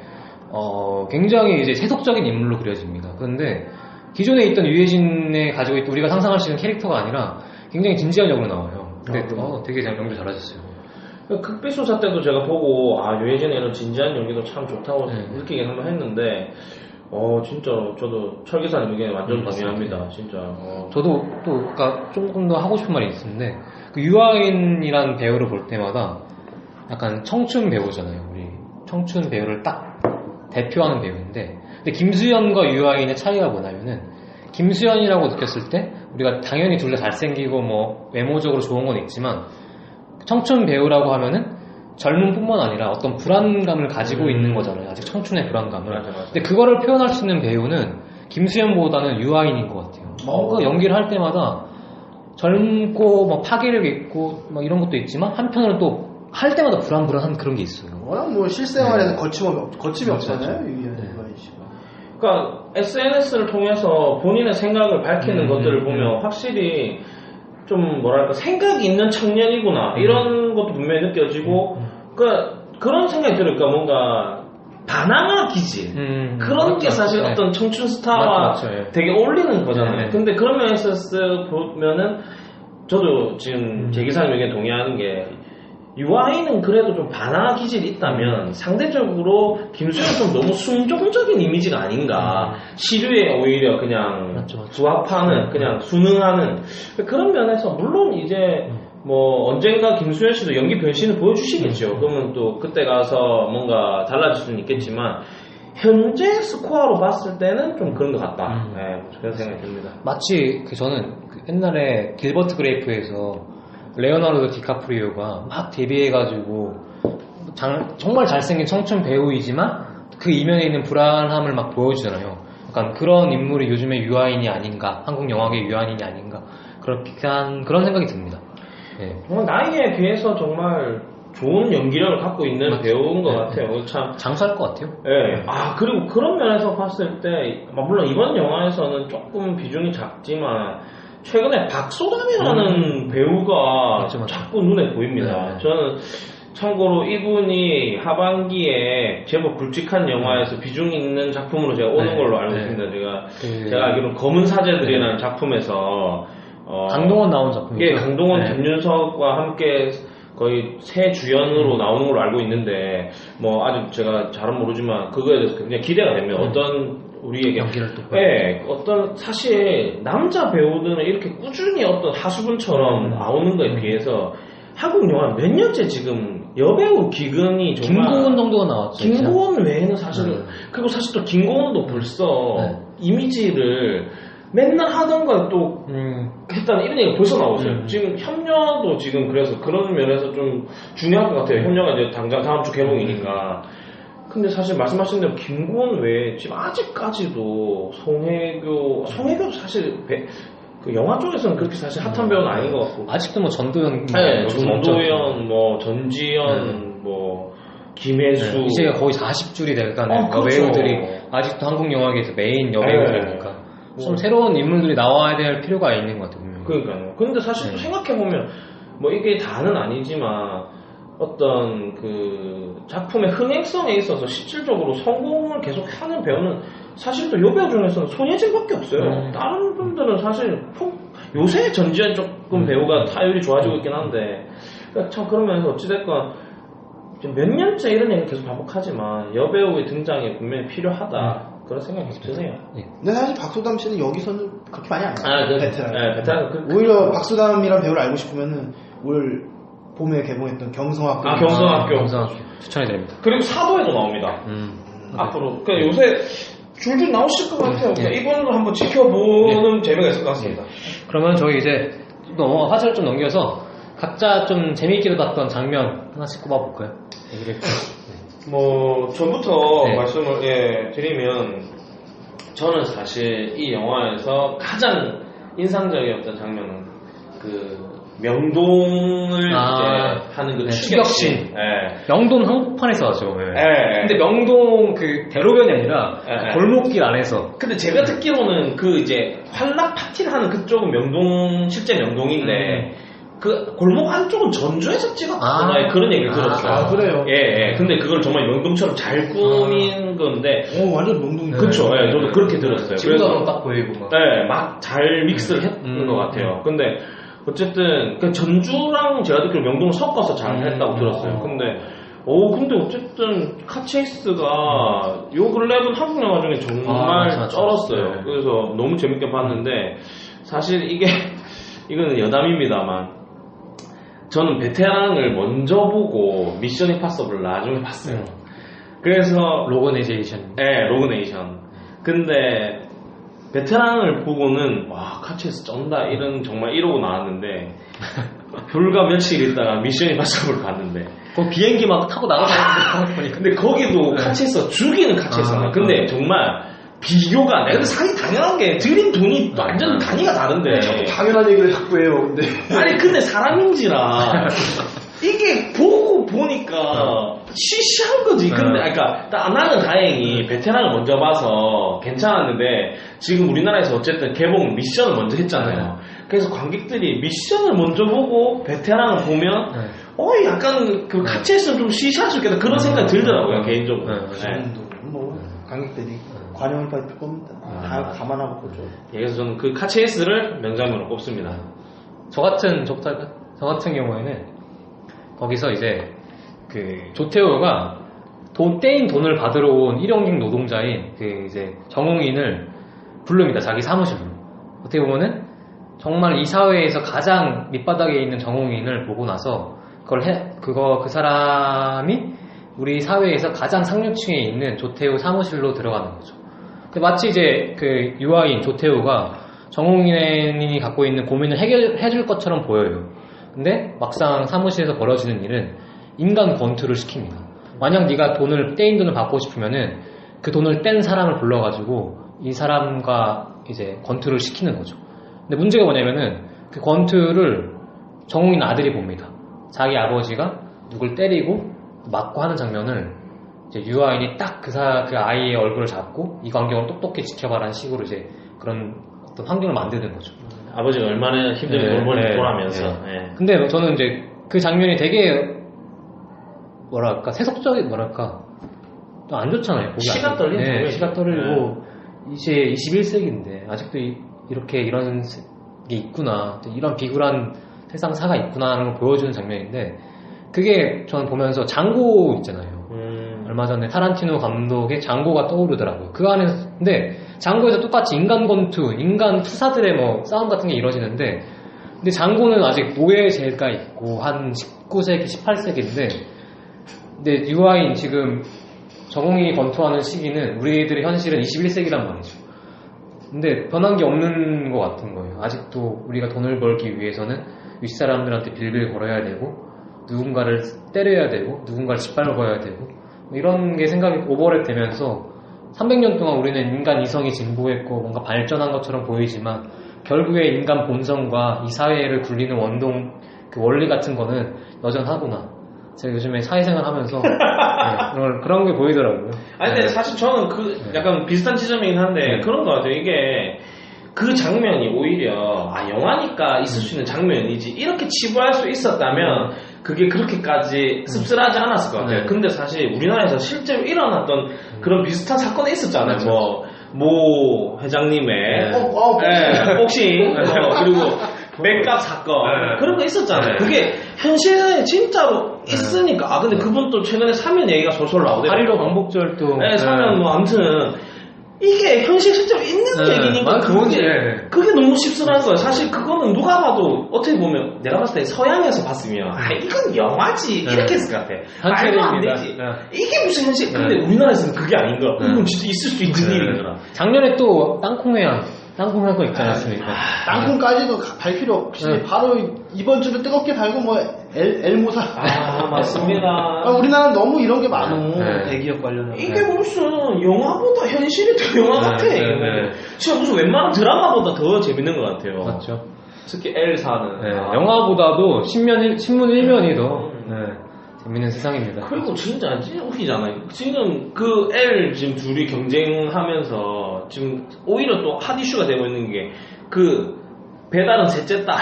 굉장히 이제 세속적인 인물로 그려집니다. 그런데 기존에 있던 유해진에 가지고 있던 우리가 상상할 수 있는 캐릭터가 아니라 굉장히 진지한 역으로 나와요. 근데 되게 연기 잘하셨어요. 극비수사 때도 제가 보고 유해진의 이런 진지한 연기도 참 좋다고 느끼긴 한번 했는데 진짜 저도 철 기사님 의견에 완전 맞습니다. 동의합니다. 진짜. 저도 또 그러니까 조금 더 하고 싶은 말이 있는데 그 유아인이라는 배우를 볼 때마다 약간 청춘 배우잖아요. 우리 청춘 배우를 딱 대표하는 배우인데 근데 김수현과 유아인의 차이가 뭐냐면은 김수현이라고 느꼈을 때 우리가 당연히 둘 다 잘생기고 뭐 외모적으로 좋은 건 있지만 청춘 배우라고 하면은 젊음뿐만 아니라 어떤 불안감을 가지고 있는 거잖아요. 아직 청춘의 불안감을. 맞아. 근데 그거를 표현할 수 있는 배우는 김수현보다는 유아인인 것 같아요. 뭔가 연기를 할 때마다 젊고 뭐 파괴력 있고 뭐 이런 것도 있지만 한편으로는 또 할 때마다 불안불안한 그런 게 있어요. 워낙 뭐 실생활에는 네. 거침이 없잖아요. 네. 유아인 씨가. 그러니까 SNS를 통해서 본인의 생각을 밝히는 것들을 보면 확실히 좀 뭐랄까 생각이 있는 청년이구나 이런 것도 분명히 느껴지고 그러니까 그런 생각이 들어요. 그러니까 뭔가 반항아 기질 그런 맞죠. 게 사실 네. 어떤 청춘 스타와 맞죠. 예. 되게 어울리는 거잖아요. 네. 근데 그런 면에서 보면은 저도 지금 제 기사님 의견에 동의하는 게 유아인은 그래도 좀 반항아 기질이 있다면 상대적으로 김수현은 좀 너무 순종적인 이미지가 아닌가. 시류에 오히려 그냥 맞죠. 부합하는 그냥 순응하는 그런 면에서 물론 이제 뭐 언젠가 김수현 씨도 연기 변신을 보여주시겠죠. 그러면 또 그때 가서 뭔가 달라질 수는 있겠지만 현재 스코어로 봤을 때는 좀 그런 것 같다. 네, 그런 생각이 듭니다. 마치 저는 그 옛날에 길버트 그레이프에서 레오나르도 디카프리오가 막 데뷔해가지고 정말 잘생긴 청춘 배우이지만 그 이면에 있는 불안함을 막 보여주잖아요. 약간 그런 인물이 요즘의 유아인이 아닌가, 한국 영화계의 유아인이 아닌가 그런 생각이 듭니다. 네. 나이에 비해서 정말 좋은 연기력을 갖고 있는 맞죠. 배우인 것 네. 같아요. 참. 장수할 것 같아요. 예. 그리고 그런 면에서 봤을 때, 물론 이번 영화에서는 조금 비중이 작지만, 최근에 박소담이라는 배우가 맞죠. 자꾸 눈에 보입니다. 네. 저는 참고로 이분이 하반기에 제법 굵직한 영화에서 비중 있는 작품으로 제가 오는 네. 걸로 알고 네. 있습니다. 제가 알기로는 검은 사제들이라는 작품에서, 강동원 나온 작품이죠. 예, 강동원, 네. 김윤석과 함께 거의 새 주연으로 나오는 걸로 알고 있는데, 뭐, 아직 제가 잘은 모르지만, 그거에 대해서 굉장히 기대가 됩니다. 어떤, 우리에게. 연기를 또 예, 사실, 남자 배우들은 이렇게 꾸준히 어떤 하수분처럼 나오는 거에 비해서, 한국 영화 몇 년째 지금 여배우 기근이 정말. 김고은 정도가 나왔죠. 김고은 외에는 사실은, 그리고 사실 또 김고은도 벌써 이미지를 맨날 하던 걸 또 했다는 이런 얘기가 벌써 나오세요. 지금 협녀도 지금 그래서 그런 면에서 좀 중요할 것 같아요. 협녀가 이제 당장 다음 주 개봉이니까. 근데 사실 말씀하신 대로 김고은 외에 지금 아직까지도 송혜교도 사실 그 영화 쪽에서는 그렇게 사실 핫한 배우는 아닌 것 같고. 아직도 뭐 전도연, 네, 전도연, 뭐 전지현, 뭐 김혜수. 이제 거의 40줄이 돼가는 그렇죠. 배우들이 아직도 한국 영화계에서 메인 여배우들이니까 좀 새로운 인물들이 나와야 될 필요가 있는 것 같아요. 그러니까요. 근데 사실 또 생각해보면 뭐 이게 다는 아니지만 어떤 그 작품의 흥행성에 있어서 실질적으로 성공을 계속하는 배우는 사실 또 여배우 중에서는 손예진밖에 없어요. 다른 분들은 사실 요새 전지현 조금 배우가 타율이 좋아지고 있긴 한데 그러니까 참 그러면서 어찌됐건 몇 년째 이런 얘기 계속 반복하지만 여배우의 등장이 분명히 필요하다 그런 생각이 드네요. 근데 사실 박소담 씨는 여기서는 그렇게 많이 안 나와요. 베테랑. 네, 베테랑. 오히려 박소담이란 배우를 알고 싶으면은 올 봄에 개봉했던 경성학교. 경성학교. 추천해드립니다. 그리고 사도에도 나옵니다. 앞으로. 그러니까 요새 줄줄 나오실 것 같아요. 그러니까 이분도 한번 지켜보는 재미가 있을 것 같습니다. 그러면 저희 이제 화제를 좀 넘겨서 각자 좀 재미있게 봤던 장면 하나씩 꼽아볼까요? 뭐 전부터 네. 말씀을 드리면 저는 사실 이 영화에서 가장 인상적이었던 장면은 그 명동을 이제 하는 그 추격신. 명동 한복판에서 하죠. 근데 근데 명동 그 대로변이 아니라 골목길 안에서. 근데 제가 듣기로는 그 이제 환락 파티를 하는 그쪽은 실제 명동인데 그 골목 안쪽은 전주에서 찍었구나 그런 얘기를 들었어요. 그래요? 예. 근데 그걸 정말 명동처럼 잘 꾸민 건데. 완전 명동이네. 그쵸. 예, 저도 그렇게 들었어요. 지금도 딱 보이고 막. 네, 막 잘 믹스를 했는 것 같아요. 근데 어쨌든 그 전주랑 제가 듣기로 명동을 섞어서 잘 했다고 들었어요. 근데 근데 어쨌든 카체이스가 요 근래는 한국 영화 중에 정말 맞아. 쩔었어요. 네. 그래서 너무 재밌게 봤는데 사실 이거는 여담입니다만 저는 베테랑을 먼저 보고 미션 임파서블을 나중에 봤어요. 그래서 로그네이션. 네, 로그네이션. 근데 베테랑을 보고는 와 카체이스 쩐다 정말 이러고 나왔는데 불과 며칠 있다가 미션 임파서블을 봤는데 그 비행기 막 타고 나가다니는데 근데 거기도 카체이스가 죽이는 카체이스잖아. 근데 정말 비교가 안 돼. 근데 사실 당연한 게 들인 돈이 완전 단위가 다른데. 당연한 얘기를 자꾸 해요. 근데 아니 근데 사람인지라 이게 보니까 시시한 거지. 근데 그러니까 나는 다행히 베테랑을 먼저 봐서 괜찮았는데 지금 우리나라에서 어쨌든 개봉 미션을 먼저 했잖아요. 그래서 관객들이 미션을 먼저 보고 베테랑을 보면 약간 그 카체이스는 좀 시시할 수 있겠다 그런 생각이 들더라고요 개인적으로. 지금도 뭐 관객들이 관용을 받을 겁니다. 다 감안하고 보죠. 그래서 저는 그 카체이스를 명장면으로 꼽습니다. 저 같은 경우에는 거기서 이제 그 조태호가 떼인 돈을 받으러 온 일용직 노동자인 그 이제 정웅인을 부릅니다. 자기 사무실로. 어떻게 보면은 정말 이 사회에서 가장 밑바닥에 있는 정웅인을 보고 나서 그 사람이 우리 사회에서 가장 상류층에 있는 조태호 사무실로 들어가는 거죠. 근데 마치 이제 그 유아인 조태호가 정웅인이 갖고 있는 고민을 해결해줄 것처럼 보여요. 근데 막상 사무실에서 벌어지는 일은 인간 권투를 시킵니다. 만약 네가 떼인 돈을 받고 싶으면은 그 돈을 뗀 사람을 불러가지고 이 사람과 이제 권투를 시키는 거죠. 근데 문제가 뭐냐면은 그 권투를 정웅인 아들이 봅니다. 자기 아버지가 누굴 때리고 맞고 하는 장면을 이제 유아인이 딱 그 아이의 얼굴을 잡고 이 광경을 똑똑히 지켜봐라는 식으로 이제 그런 어떤 환경을 만드는 거죠. 아버지가 얼마나 힘들게 돌아면서. 네. 근데 저는 이제 그 장면이 되게 세속적인 또 안 좋잖아요. 시각 떨리는 장면이죠. 시각 떨리고 이제 21세기인데 아직도 이런 게 있구나, 이런 비굴한 세상사가 있구나 하는 걸 보여주는 장면인데 그게 저는 보면서 장고 있잖아요. 얼마 전에 타란티노 감독의 장고가 떠오르더라고요. 그 안에 근데 장고에서 똑같이 인간 권투, 인간 투사들의 싸움 같은 게 이루어지는데 근데 장고는 아직 노예제가 있고 한 19세기, 18세기인데 근데 유아인 지금 정웅이 권투하는 시기는 우리들의 현실은 21세기란 말이죠. 근데 변한 게 없는 것 같은 거예요. 아직도 우리가 돈을 벌기 위해서는 윗사람들한테 빌빌 걸어야 되고 누군가를 때려야 되고 누군가를 짓밟아야 되고 이런 게 생각이 오버랩 되면서 300년 동안 우리는 인간 이성이 진보했고 뭔가 발전한 것처럼 보이지만 결국에 인간 본성과 이 사회를 굴리는 그 원리 같은 거는 여전하구나. 제가 요즘에 사회생활 하면서 그런 게 보이더라고요. 아니 근데 사실 저는 약간 비슷한 지점이긴 한데 그런 거 같아요. 이게 그 장면이 오히려 영화니까 있을 수 있는 장면이지 이렇게 치부할 수 있었다면 그게 그렇게까지 씁쓸하지 않았을 것 같아요. 근데 사실 우리나라에서 실제로 일어났던 그런 비슷한 사건이 있었잖아요. 모 회장님의 복싱 그리고 맥값 사건 그런 거 있었잖아요. 그게 현실에 진짜로 있으니까 근데 그분 또 최근에 사면 얘기가 솔솔 나오더라고요. 8.15 광복절도 사면 아무튼 이게 현실 실제로 있는 얘기니까 그게 너무 씁쓸한 거예요. 사실 그거는 누가 봐도 어떻게 보면 내가 봤을 때 서양에서 봤으면 이건 영화지 이렇게 했을 것 같아. 말도 안 되지. 이게 무슨 현실. 근데 우리나라에서는 그게 아닌 거야. 그건 진짜 있을 수 있는 일인 거라. 작년에 또 땅콩회한 거 있지 않았습니까? 땅콩까지도 발 필요 없이 바로 이번 주를 뜨겁게 달고 엘모사. 맞습니다. 우리나라는 너무 이런 게 많아. 대기업 관련해서. 이게 무슨 영화보다 현실이 더 영화 같아. 진짜 무슨 웬만한 드라마보다 더 재밌는 것 같아요. 맞죠. 특히 L사는. 영화보다도 신문 1면이 더 재밌는 세상입니다. 그리고 진짜 웃기잖아요. 지금 그 L 지금 둘이 경쟁하면서 지금 오히려 또 핫 이슈가 되고 있는 게 그 배달은 셋째 딸.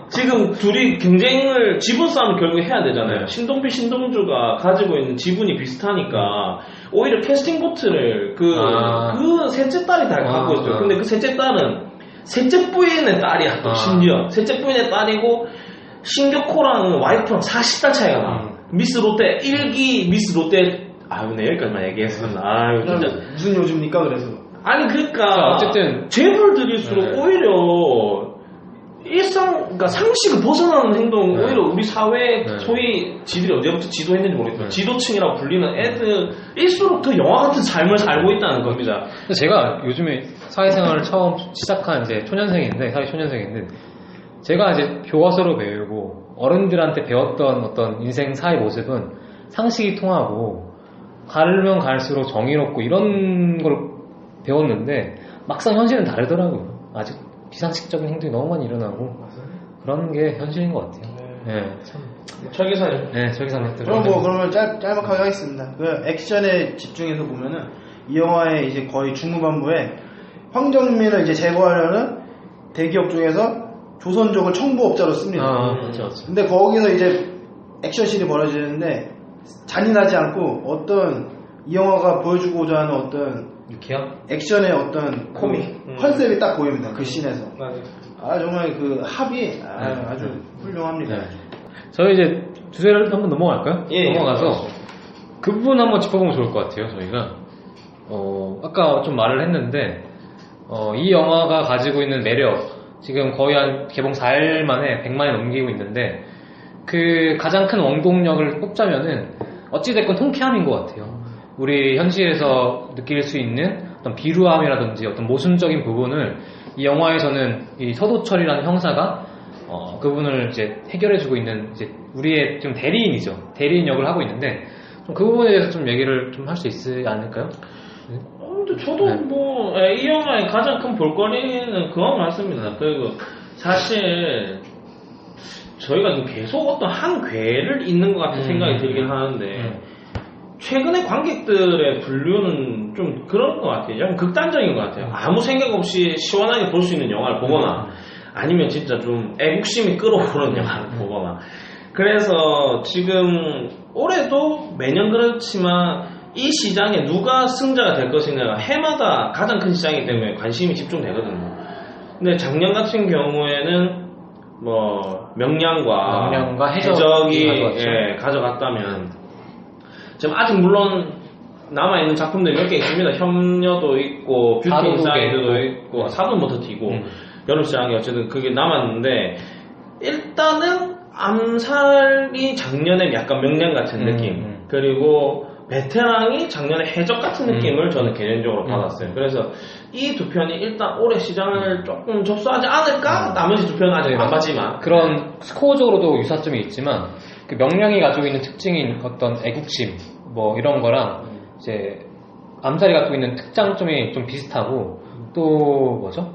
지금 둘이 지분 싸움을 결국 해야 되잖아요. 신동필, 신동주가 가지고 있는 지분이 비슷하니까 오히려 캐스팅 보트를 그 셋째 딸이 다 갖고 있어요. 근데 그 셋째 딸은 셋째 부인의 딸이야. 또 심지어 셋째 부인의 딸이고 신격호랑 와이프랑 40달 차이가 나. 미스 롯데 1기 미스 롯데 아유 네 여기까지만 얘기했었나 아유 진짜 무슨 요즘입니까 그래서? 아니 그러니까 자, 어쨌든 재벌들일수록 네. 오히려 그러니까 상식을 벗어나는 행동 네. 오히려 우리 사회 네. 소위 지들이 언제부터 지도했는지 모르겠지만 네. 지도층이라고 불리는 애들일수록 더 영화 같은 삶을 살고 있다는 겁니다. 근데 제가 요즘에 사회생활을 처음 시작한 이제 사회 초년생인데 제가 이제 교과서로 배우고 어른들한테 배웠던 어떤 인생 사회 모습은 상식이 통하고 가면 갈수록 정의롭고 이런 걸 배웠는데 막상 현실은 다르더라고요. 아직 비상식적인 행동이 너무 많이 일어나고 그런 게 현실인 것 같아요. 네, 참. 차 기사님. 네, 저기 사람들. 그러면 짤막하게 하겠습니다. 그 액션에 집중해서 보면은 이 영화의 이제 거의 중후반부에 황정민을 이제 제거하려는 대기업 중에서 조선족을 청부업자로 씁니다. 그렇죠. 근데 거기서 이제 액션씬이 벌어지는데 잔인하지 않고 어떤 이 영화가 보여주고자 하는 어떤 유쾌함? 액션의 어떤 코믹. 컨셉이 딱 보입니다. 그 씬에서. 맞아요. 아 정말 그 합이 아주 훌륭합니다. 네. 저희 이제 주제를 한번 넘어갈까요? 예, 넘어가서 그 부분 한번 짚어보면 좋을 것 같아요. 저희가 아까 좀 말을 했는데 이 영화가 가지고 있는 매력 지금 거의 한 개봉 4일 만에 100만이 넘기고 있는데 그 가장 큰 원동력을 꼽자면은 어찌됐건 통쾌함인 것 같아요. 우리 현실에서 느낄 수 있는 어떤 비루함이라든지 어떤 모순적인 부분을 이 영화에서는 이 서도철이라는 형사가 그 부분을 이제 해결해주고 있는 이제 우리의 좀 대리인이죠. 대리인 역을 하고 있는데 좀 그 부분에 대해서 좀 얘기를 좀 할 수 있지 않을까요? 근데 저도 네. 뭐 이 영화의 가장 큰 볼거리는 그건 맞습니다. 그리고 사실 저희가 지금 계속 어떤 한 궤를 잇는 것 같은 생각이 들긴 하는데 최근에 관객들의 분류는 좀 그런 것 같아요. 약간 극단적인 것 같아요. 아무 생각 없이 시원하게 볼 수 있는 영화를 보거나 아니면 진짜 좀 애국심이 끌어오르는 영화를 보거나 그래서 지금 올해도 매년 그렇지만 이 시장에 누가 승자가 될 것인가가 해마다 가장 큰 시장이기 때문에 관심이 집중되거든요. 근데 작년 같은 경우에는 뭐 명량과 해적이 가져갔다면 지금 아직 물론 남아있는 작품들이 몇 개 있습니다. 협녀도 있고 뷰티 인사이드도 있고 사돈 모터티고 여름시장이 어쨌든 그게 남았는데 일단은 암살이 작년에 약간 명량 같은 느낌 그리고 베테랑이 작년에 해적 같은 느낌을 저는 개인적으로 받았어요. 그래서 이 두 편이 일단 올해 시장을 조금 접수하지 않을까? 나머지 두 편은 아직 안 봤지만 그런 스코어적으로도 유사점이 있지만 그 명량이 가지고 있는 특징인 어떤 애국심 뭐 이런 거랑 이제 암살이 갖고 있는 특장점이 좀 비슷하고 또 뭐죠?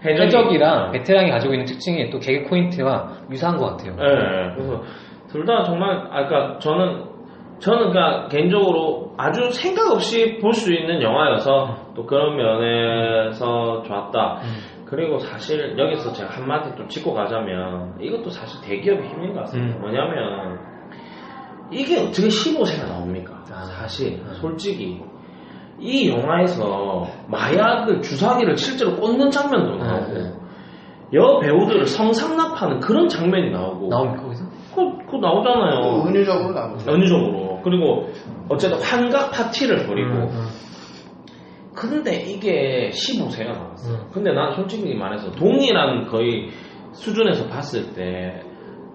해적이랑 베테랑이 가지고 있는 특징이 또 개그 포인트와 유사한 것 같아요. 네, 그래서 둘 다 정말 그러니까 저는 그냥 개인적으로 아주 생각 없이 볼 수 있는 영화여서 또 그런 면에서 좋았다. 그리고 사실 여기서 제가 한마디 좀 짚고 가자면 이것도 사실 대기업의 힘인 것 같습니다. 뭐냐면 이게 어떻게 15세가 나옵니까? 사실 솔직히 이 영화에서 마약을 주사기를 실제로 꽂는 장면도 나오고 여 배우들을 성상납하는 그런 장면이 나오고 나옵니까 거기서? 그거 나오잖아요. 은유적으로 나오죠. 연유적으로. 그리고 어쨌든 환각 파티를 벌이고 근데 이게 15세가 나왔어. 근데 난 솔직히 말해서 동일한 거의 수준에서 봤을 때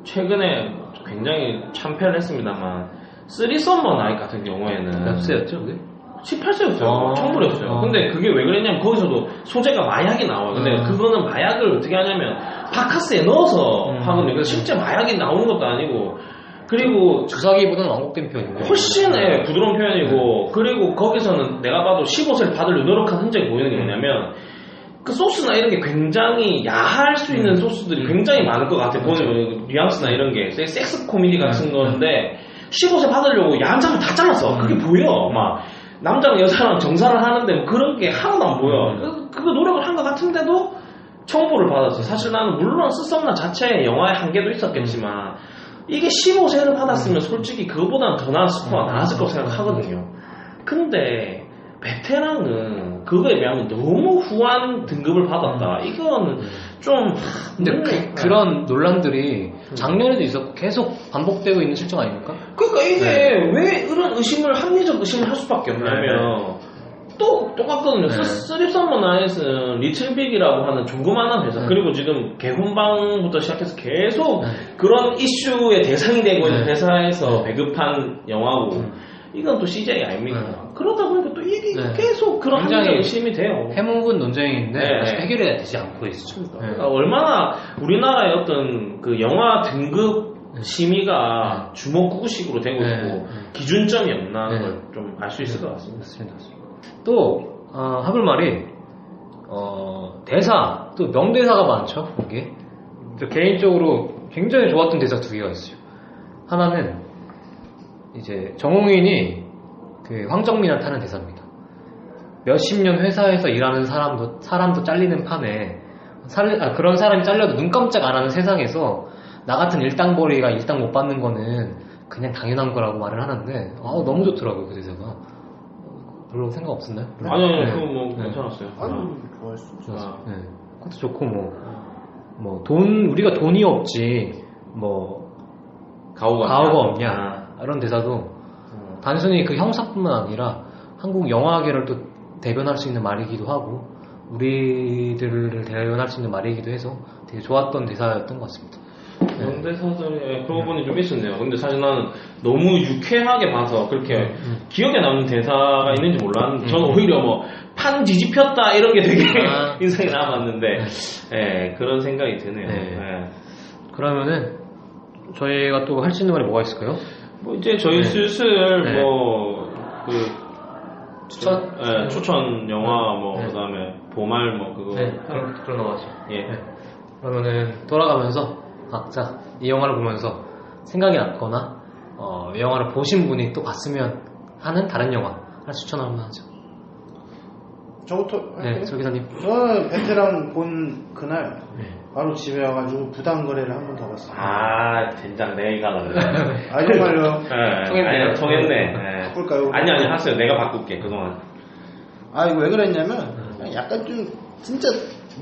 최근에 굉장히 참패를 했습니다만 쓰리 썸머 나이 같은 경우에는 몇 세였죠 그게? 18세였어요. 청불이었어요. 근데 그게 왜 그랬냐면 거기서도 소재가 마약이 나와요. 근데 그거는 마약을 어떻게 하냐면 바카스에 넣어서 하거든요. 그래서 실제 마약이 나오는 것도 아니고 그리고 주사기보다는 완곡된 표현이에요. 훨씬 부드러운 표현이고 그리고 거기서는 내가 봐도 15세를 받으려 노력한 흔적이 보이는 게 뭐냐면 그 소스나 이런 게 굉장히 야할 수 있는 소스들이 굉장히 많을 것 같아요. 보면 뉘앙스나 이런 게 섹스 코미디 같은 건데 15세 받으려고 야한 장면 다 잘랐어. 그게 보여. 막 남자랑 여자랑 정사를 하는데 뭐 그런 게 하나도 안 보여. 그거 노력을 한 것 같은데도 청부를 받았어. 사실 나는 물론 쓰썸나 자체의 영화의 한계도 있었겠지만 이게 15세를 받았으면 솔직히 그거보다는 더 나은 스코어가 나왔을 거라고 생각하거든요. 근데 베테랑은 그거에 비하면 너무 후한 등급을 받았다. 이거는 좀 근데 그런 논란들이 작년에도 있었고 계속 반복되고 있는 실정 아닙니까? 그러니까 이게 왜 이런 의심을 합리적 의심을 할 수밖에 없냐면 또 똑같거든요. 쓰립선머나잇은 리틀빅이라고 하는 조그마한 회사 그리고 지금 개혼방부터 시작해서 계속 그런 이슈의 대상이 되고 있는 회사에서 배급한 영화고 이건 또 CJ 아닙니까? 그러다 보니까 또 이게 계속 그런 합리적 의심이 돼요. 해묵은 논쟁인데 아직 해결이 되지 않고 있죠. 그러니까 얼마나 우리나라의 어떤 그 영화 등급 심의가 주먹구구식으로 되고 있고 기준점이 없나는 걸 좀 알 수 있을 것 같습니다. 맞습니다. 또 하ብል 말이 대사 또 명대사가 많죠. 거기 개인적으로 굉장히 좋았던 대사 두 개가 있어요. 하나는 이제 정홍인이 그 황정민한테 하는 대사입니다. 몇십 년 회사에서 일하는 사람도 잘리는 판에 그런 사람이 잘려도 눈 깜짝 안 하는 세상에서 나 같은 일당벌이가 일당 못 받는 거는 그냥 당연한 거라고 말을 하는데 너무 좋더라고요. 그 대사가. 별로 생각 없었나요? 아니요, 그거 뭐 괜찮았어요. 좋아했어. 그것도 좋고 우리가 돈이 없지 가오가 없냐 이런 대사도 단순히 그 형사뿐만 아니라 한국 영화계를 또 대변할 수 있는 말이기도 하고 우리들을 대변할 수 있는 말이기도 해서 되게 좋았던 대사였던 것 같습니다. 명대사들이 그러고 보니 좀 있었네요. 근데 사실 나는 너무 유쾌하게 봐서 그렇게 기억에 남는 대사가 있는지 몰랐는데 저는 오히려 판 뒤집혔다 이런 게 되게 인상이 남았는데 그런 생각이 드네요. 그러면은 저희가 또 할 수 있는 말이 뭐가 있을까요? 이제 저희 슬슬 추천 영화 그다음에 보말 그거 그런 거 맞죠. 그러면은 돌아가면서 각자 이 영화를 보면서 생각이 났거나 이 영화를 보신 분이 또 봤으면 하는 다른 영화 하나 추천을 한번 하죠. 저부터 할게요. 저 기사님. 저는 베테랑 본 그날 바로 집에 와가지고 부당거래를 한 번 더 봤어요. 된장 내가 가려고 정말요. 통했네. 바꿀까요? 아니 하세요. 내가 바꿀게 그동안. 이거 왜 그랬냐면 약간 좀 진짜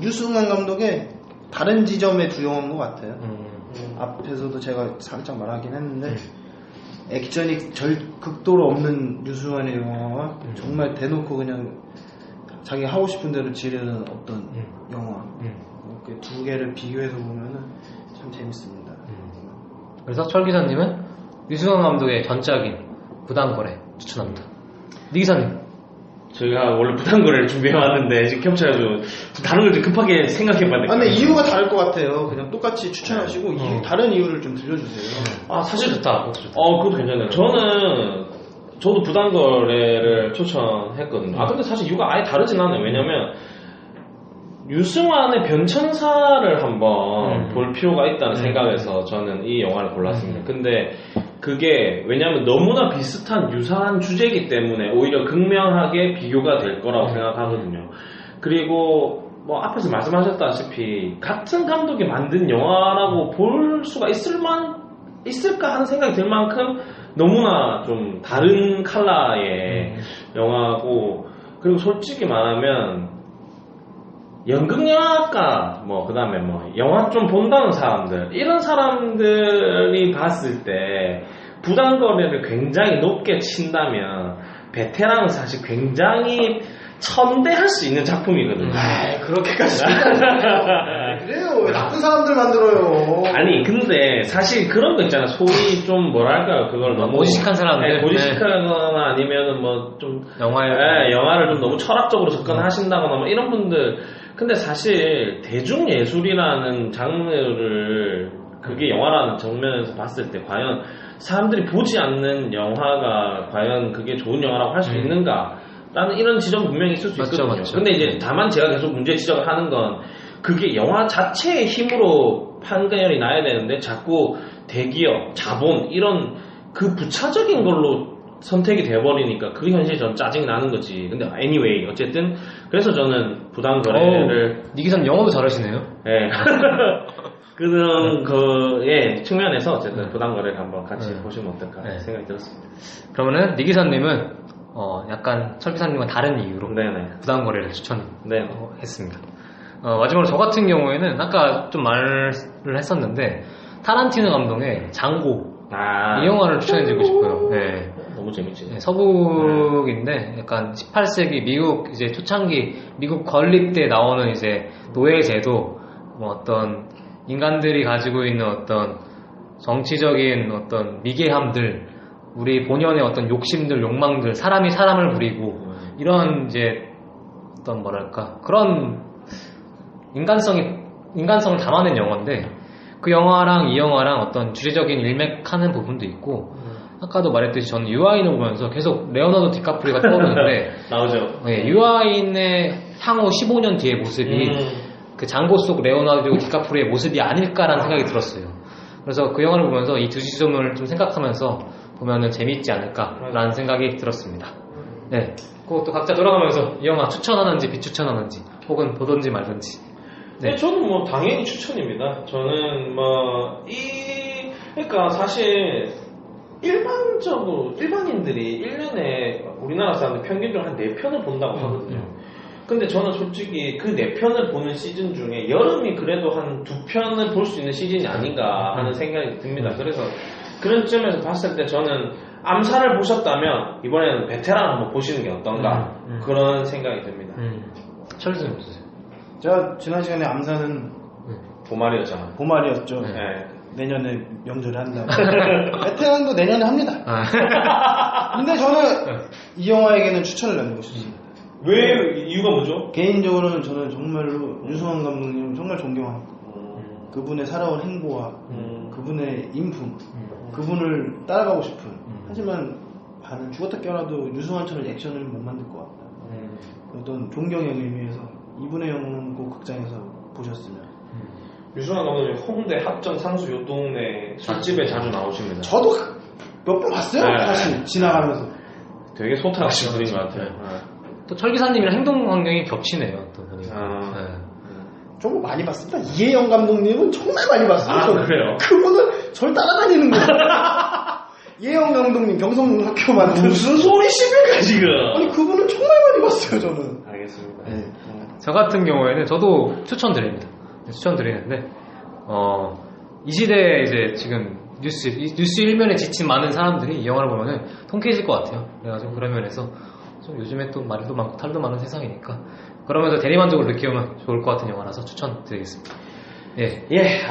유승환 감독의 다른 지점의 두 영화인 것 같아요. 앞에서도 제가 살짝 말하긴 했는데 액션이 극도로 없는 유승환의 영화와 정말 대놓고 그냥 자기 하고 싶은 대로 지르는 어떤 영화 그 두 개를 비교해서 보면은 참 재밌습니다. 그래서 철 기사님은 유승환 감독의 전작인 부당거래 추천합니다. 리 기사님. 저희가 원래 부당거래를 준비해왔는데 지금 겹쳐가지고 다른 걸 좀 급하게 생각해봤는데 근데 이유가 다를 것 같아요. 그냥 똑같이 추천하시고 다른 이유를 좀 들려주세요. 사실 좋다. 그것도 괜찮네요. 저도 부당거래를 추천했거든요. 근데 사실 이유가 아예 다르진 않아요. 왜냐면 유승환의 변천사를 한번 볼 필요가 있다는 생각에서 저는 이 영화를 골랐습니다. 근데 그게 왜냐하면 너무나 비슷한 유사한 주제이기 때문에 오히려 극명하게 비교가 될 거라고 생각하거든요. 그리고 앞에서 말씀하셨다시피 같은 감독이 만든 영화라고 볼 수가 있을까 하는 생각이 들 만큼 너무나 좀 다른 컬러의 영화고, 그리고 솔직히 말하면 연극영화과 그 다음에 영화 좀 본다는 사람들, 이런 사람들이 봤을 때 부당거래를 굉장히 높게 친다면 베테랑은 사실 굉장히 천대할 수 있는 작품이거든요. 그렇게까지 그래요. 왜 나쁜 사람들 만들어요. 아니 근데 사실 그런 거 있잖아. 소위 좀 뭐랄까요, 그걸 너무 고지식한 사람들, 고지식하거나 아니면은 좀 영화를 좀 너무 철학적으로 접근하신다거나 이런 분들. 근데 사실 대중예술이라는 장르를 그게 영화라는 정면에서 봤을 때 과연 사람들이 보지 않는 영화가 과연 그게 좋은 영화라고 할 수 있는가 라는 이런 지점 분명히 있을 수 있거든요. 맞죠. 근데 이제 다만 제가 계속 문제 지적을 하는 건 그게 영화 자체의 힘으로 판결이 나야 되는데 자꾸 대기업, 자본 이런 그 부차적인 걸로 선택이 되어버리니까 그 현실이 전 짜증이 나는 거지. 근데 anyway 어쨌든 그래서 저는 부당거래를 니 기사님 영어도 잘하시네요. 그런 측면에서 어쨌든 부당거래를 한번 같이 보시면 어떨까 생각이 들었습니다. 그러면은 니 기사님은 약간 철 기사님과 다른 이유로 네네. 부당거래를 추천했습니다. 마지막으로 저 같은 경우에는 아까 좀 말을 했었는데 타란티노 감독의 장고 이 영화를 추천해드리고 싶어요. 네. 너무 재밌지. 네, 서북인데 약간 18세기 미국 이제 초창기 미국 건립 때 나오는 이제 노예 제도, 뭐 어떤 인간들이 가지고 있는 어떤 정치적인 어떤 미개함들, 우리 본연의 어떤 욕심들, 욕망들, 사람이 사람을 부리고 이런 이제 어떤 뭐랄까 그런 인간성을 담아낸 영화인데 그 영화랑 이 영화랑 어떤 주제적인 일맥하는 부분도 있고 아까도 말했듯이 저는 유아인을 보면서 계속 레오나르도 디카프리오가 떠오르는데 나오죠. 네, 유아인의 향후 15년 뒤의 모습이 그 장고 속 레오나르도 디카프리오의 모습이 아닐까라는 생각이 들었어요. 그래서 그 영화를 보면서 이 두 지점을 좀 생각하면서 보면은 재밌지 않을까라는 생각이 들었습니다. 네, 그것도 각자 돌아가면서 이 영화 추천하는지 비추천하는지 혹은 보든지 말든지. 네, 저는 뭐 당연히 추천입니다. 저는 그러니까 사실 일반인들이 1년에 우리나라 사람들 평균적으로 한 4편을 본다고 하거든요. 근데 저는 솔직히 그 4편을 보는 시즌 중에 여름이 그래도 한 2편을 볼 수 있는 시즌이 아닌가 하는 생각이 듭니다. 그래서 그런 점에서 봤을 때 저는 암살을 보셨다면 이번에는 베테랑 한번 보시는 게 어떤가 그런 생각이 듭니다. 철수님 없으세요? 제가 지난 시간에 암사는 보말이었잖아. 보말이었죠. 네. 내년에 명절에 한다. 베테랑도 내년에 합니다. 근데 저는 이 영화에게는 추천을 남기고 싶습니다. 왜 이유가 뭐죠? 개인적으로는 저는 정말로 유승환 감독님을 정말 존경합니다. 그분의 살아온 행보와 그분의 인품, 그분을 따라가고 싶은. 하지만 나는 죽었다 깨어나도 유승환처럼 액션을 못 만들 것 같다. 어떤 존경의 의미에서 이분의 영웅은 꼭 극장에서 보셨으면. 유승환 감독님 홍대 합정 상수 요동네 술집에 자주 나오십니다. 저도 몇 번 봤어요. 네. 사실 지나가면서. 되게 소탈하신 분인 것 같아요. 또 철기사님이랑 행동 환경이 겹치네요. 또 보니까. 정말 많이 봤습니다. 이혜영 감독님은 정말 많이 봤어요. 저는. 그래요? 그분은 절 따라다니는 거예요. 이혜영 감독님 경성학교 만든 무슨 소리십니까 지금? 아니 그분은 정말 많이 봤어요. 저는. 알겠습니다. 네. 저 같은 경우에는 저도 추천드립니다. 추천드리는데 이 시대에 이제 지금 뉴스 일면에 지친 많은 사람들이 이 영화를 보면은 통쾌해질 것 같아요. 그래가지고 그런 면에서 좀 요즘에 또 말도 많고 탈도 많은 세상이니까 그러면서 대리만족을 느끼면 좋을 것 같은 영화라서 추천드리겠습니다. 예.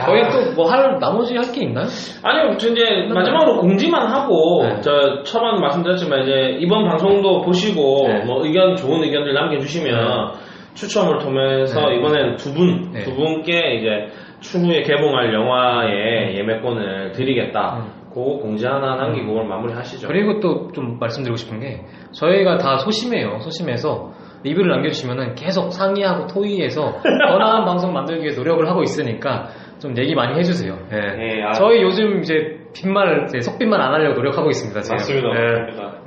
거의 또 뭐 나머지 할 게 있나요? 아니요, 이제 마지막으로 공지만 하고 네. 저 처음 말씀드렸지만 이제 이번 방송도 보시고 네. 뭐 좋은 의견들 남겨주시면 추첨을 통해서 네. 이번에는 두 분께 이제 추후에 개봉할 영화의 예매권을 드리겠다. 그거 공지 하나 남기고 그걸 마무리하시죠. 그리고 또 좀 말씀드리고 싶은 게 저희가 다 소심해요. 소심해서 리뷰를 남겨주시면은 계속 상의하고 토의해서 더 나은 방송 만들기 위해 노력을 하고 있으니까 좀 얘기 많이 해주세요. 예. 네, 저희 요즘 이제 속빈말 안 하려고 노력하고 있습니다. 지금. 맞습니다.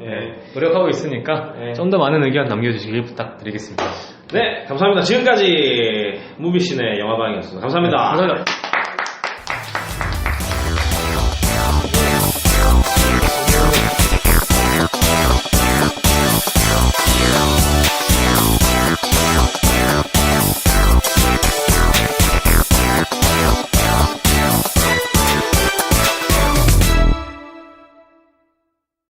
예. 예. 노력하고 있으니까 좀 더 많은 의견 남겨주시길 부탁드리겠습니다. 네, 감사합니다. 지금까지 무비신의 영화방이었습니다. 감사합니다. 감사합니다.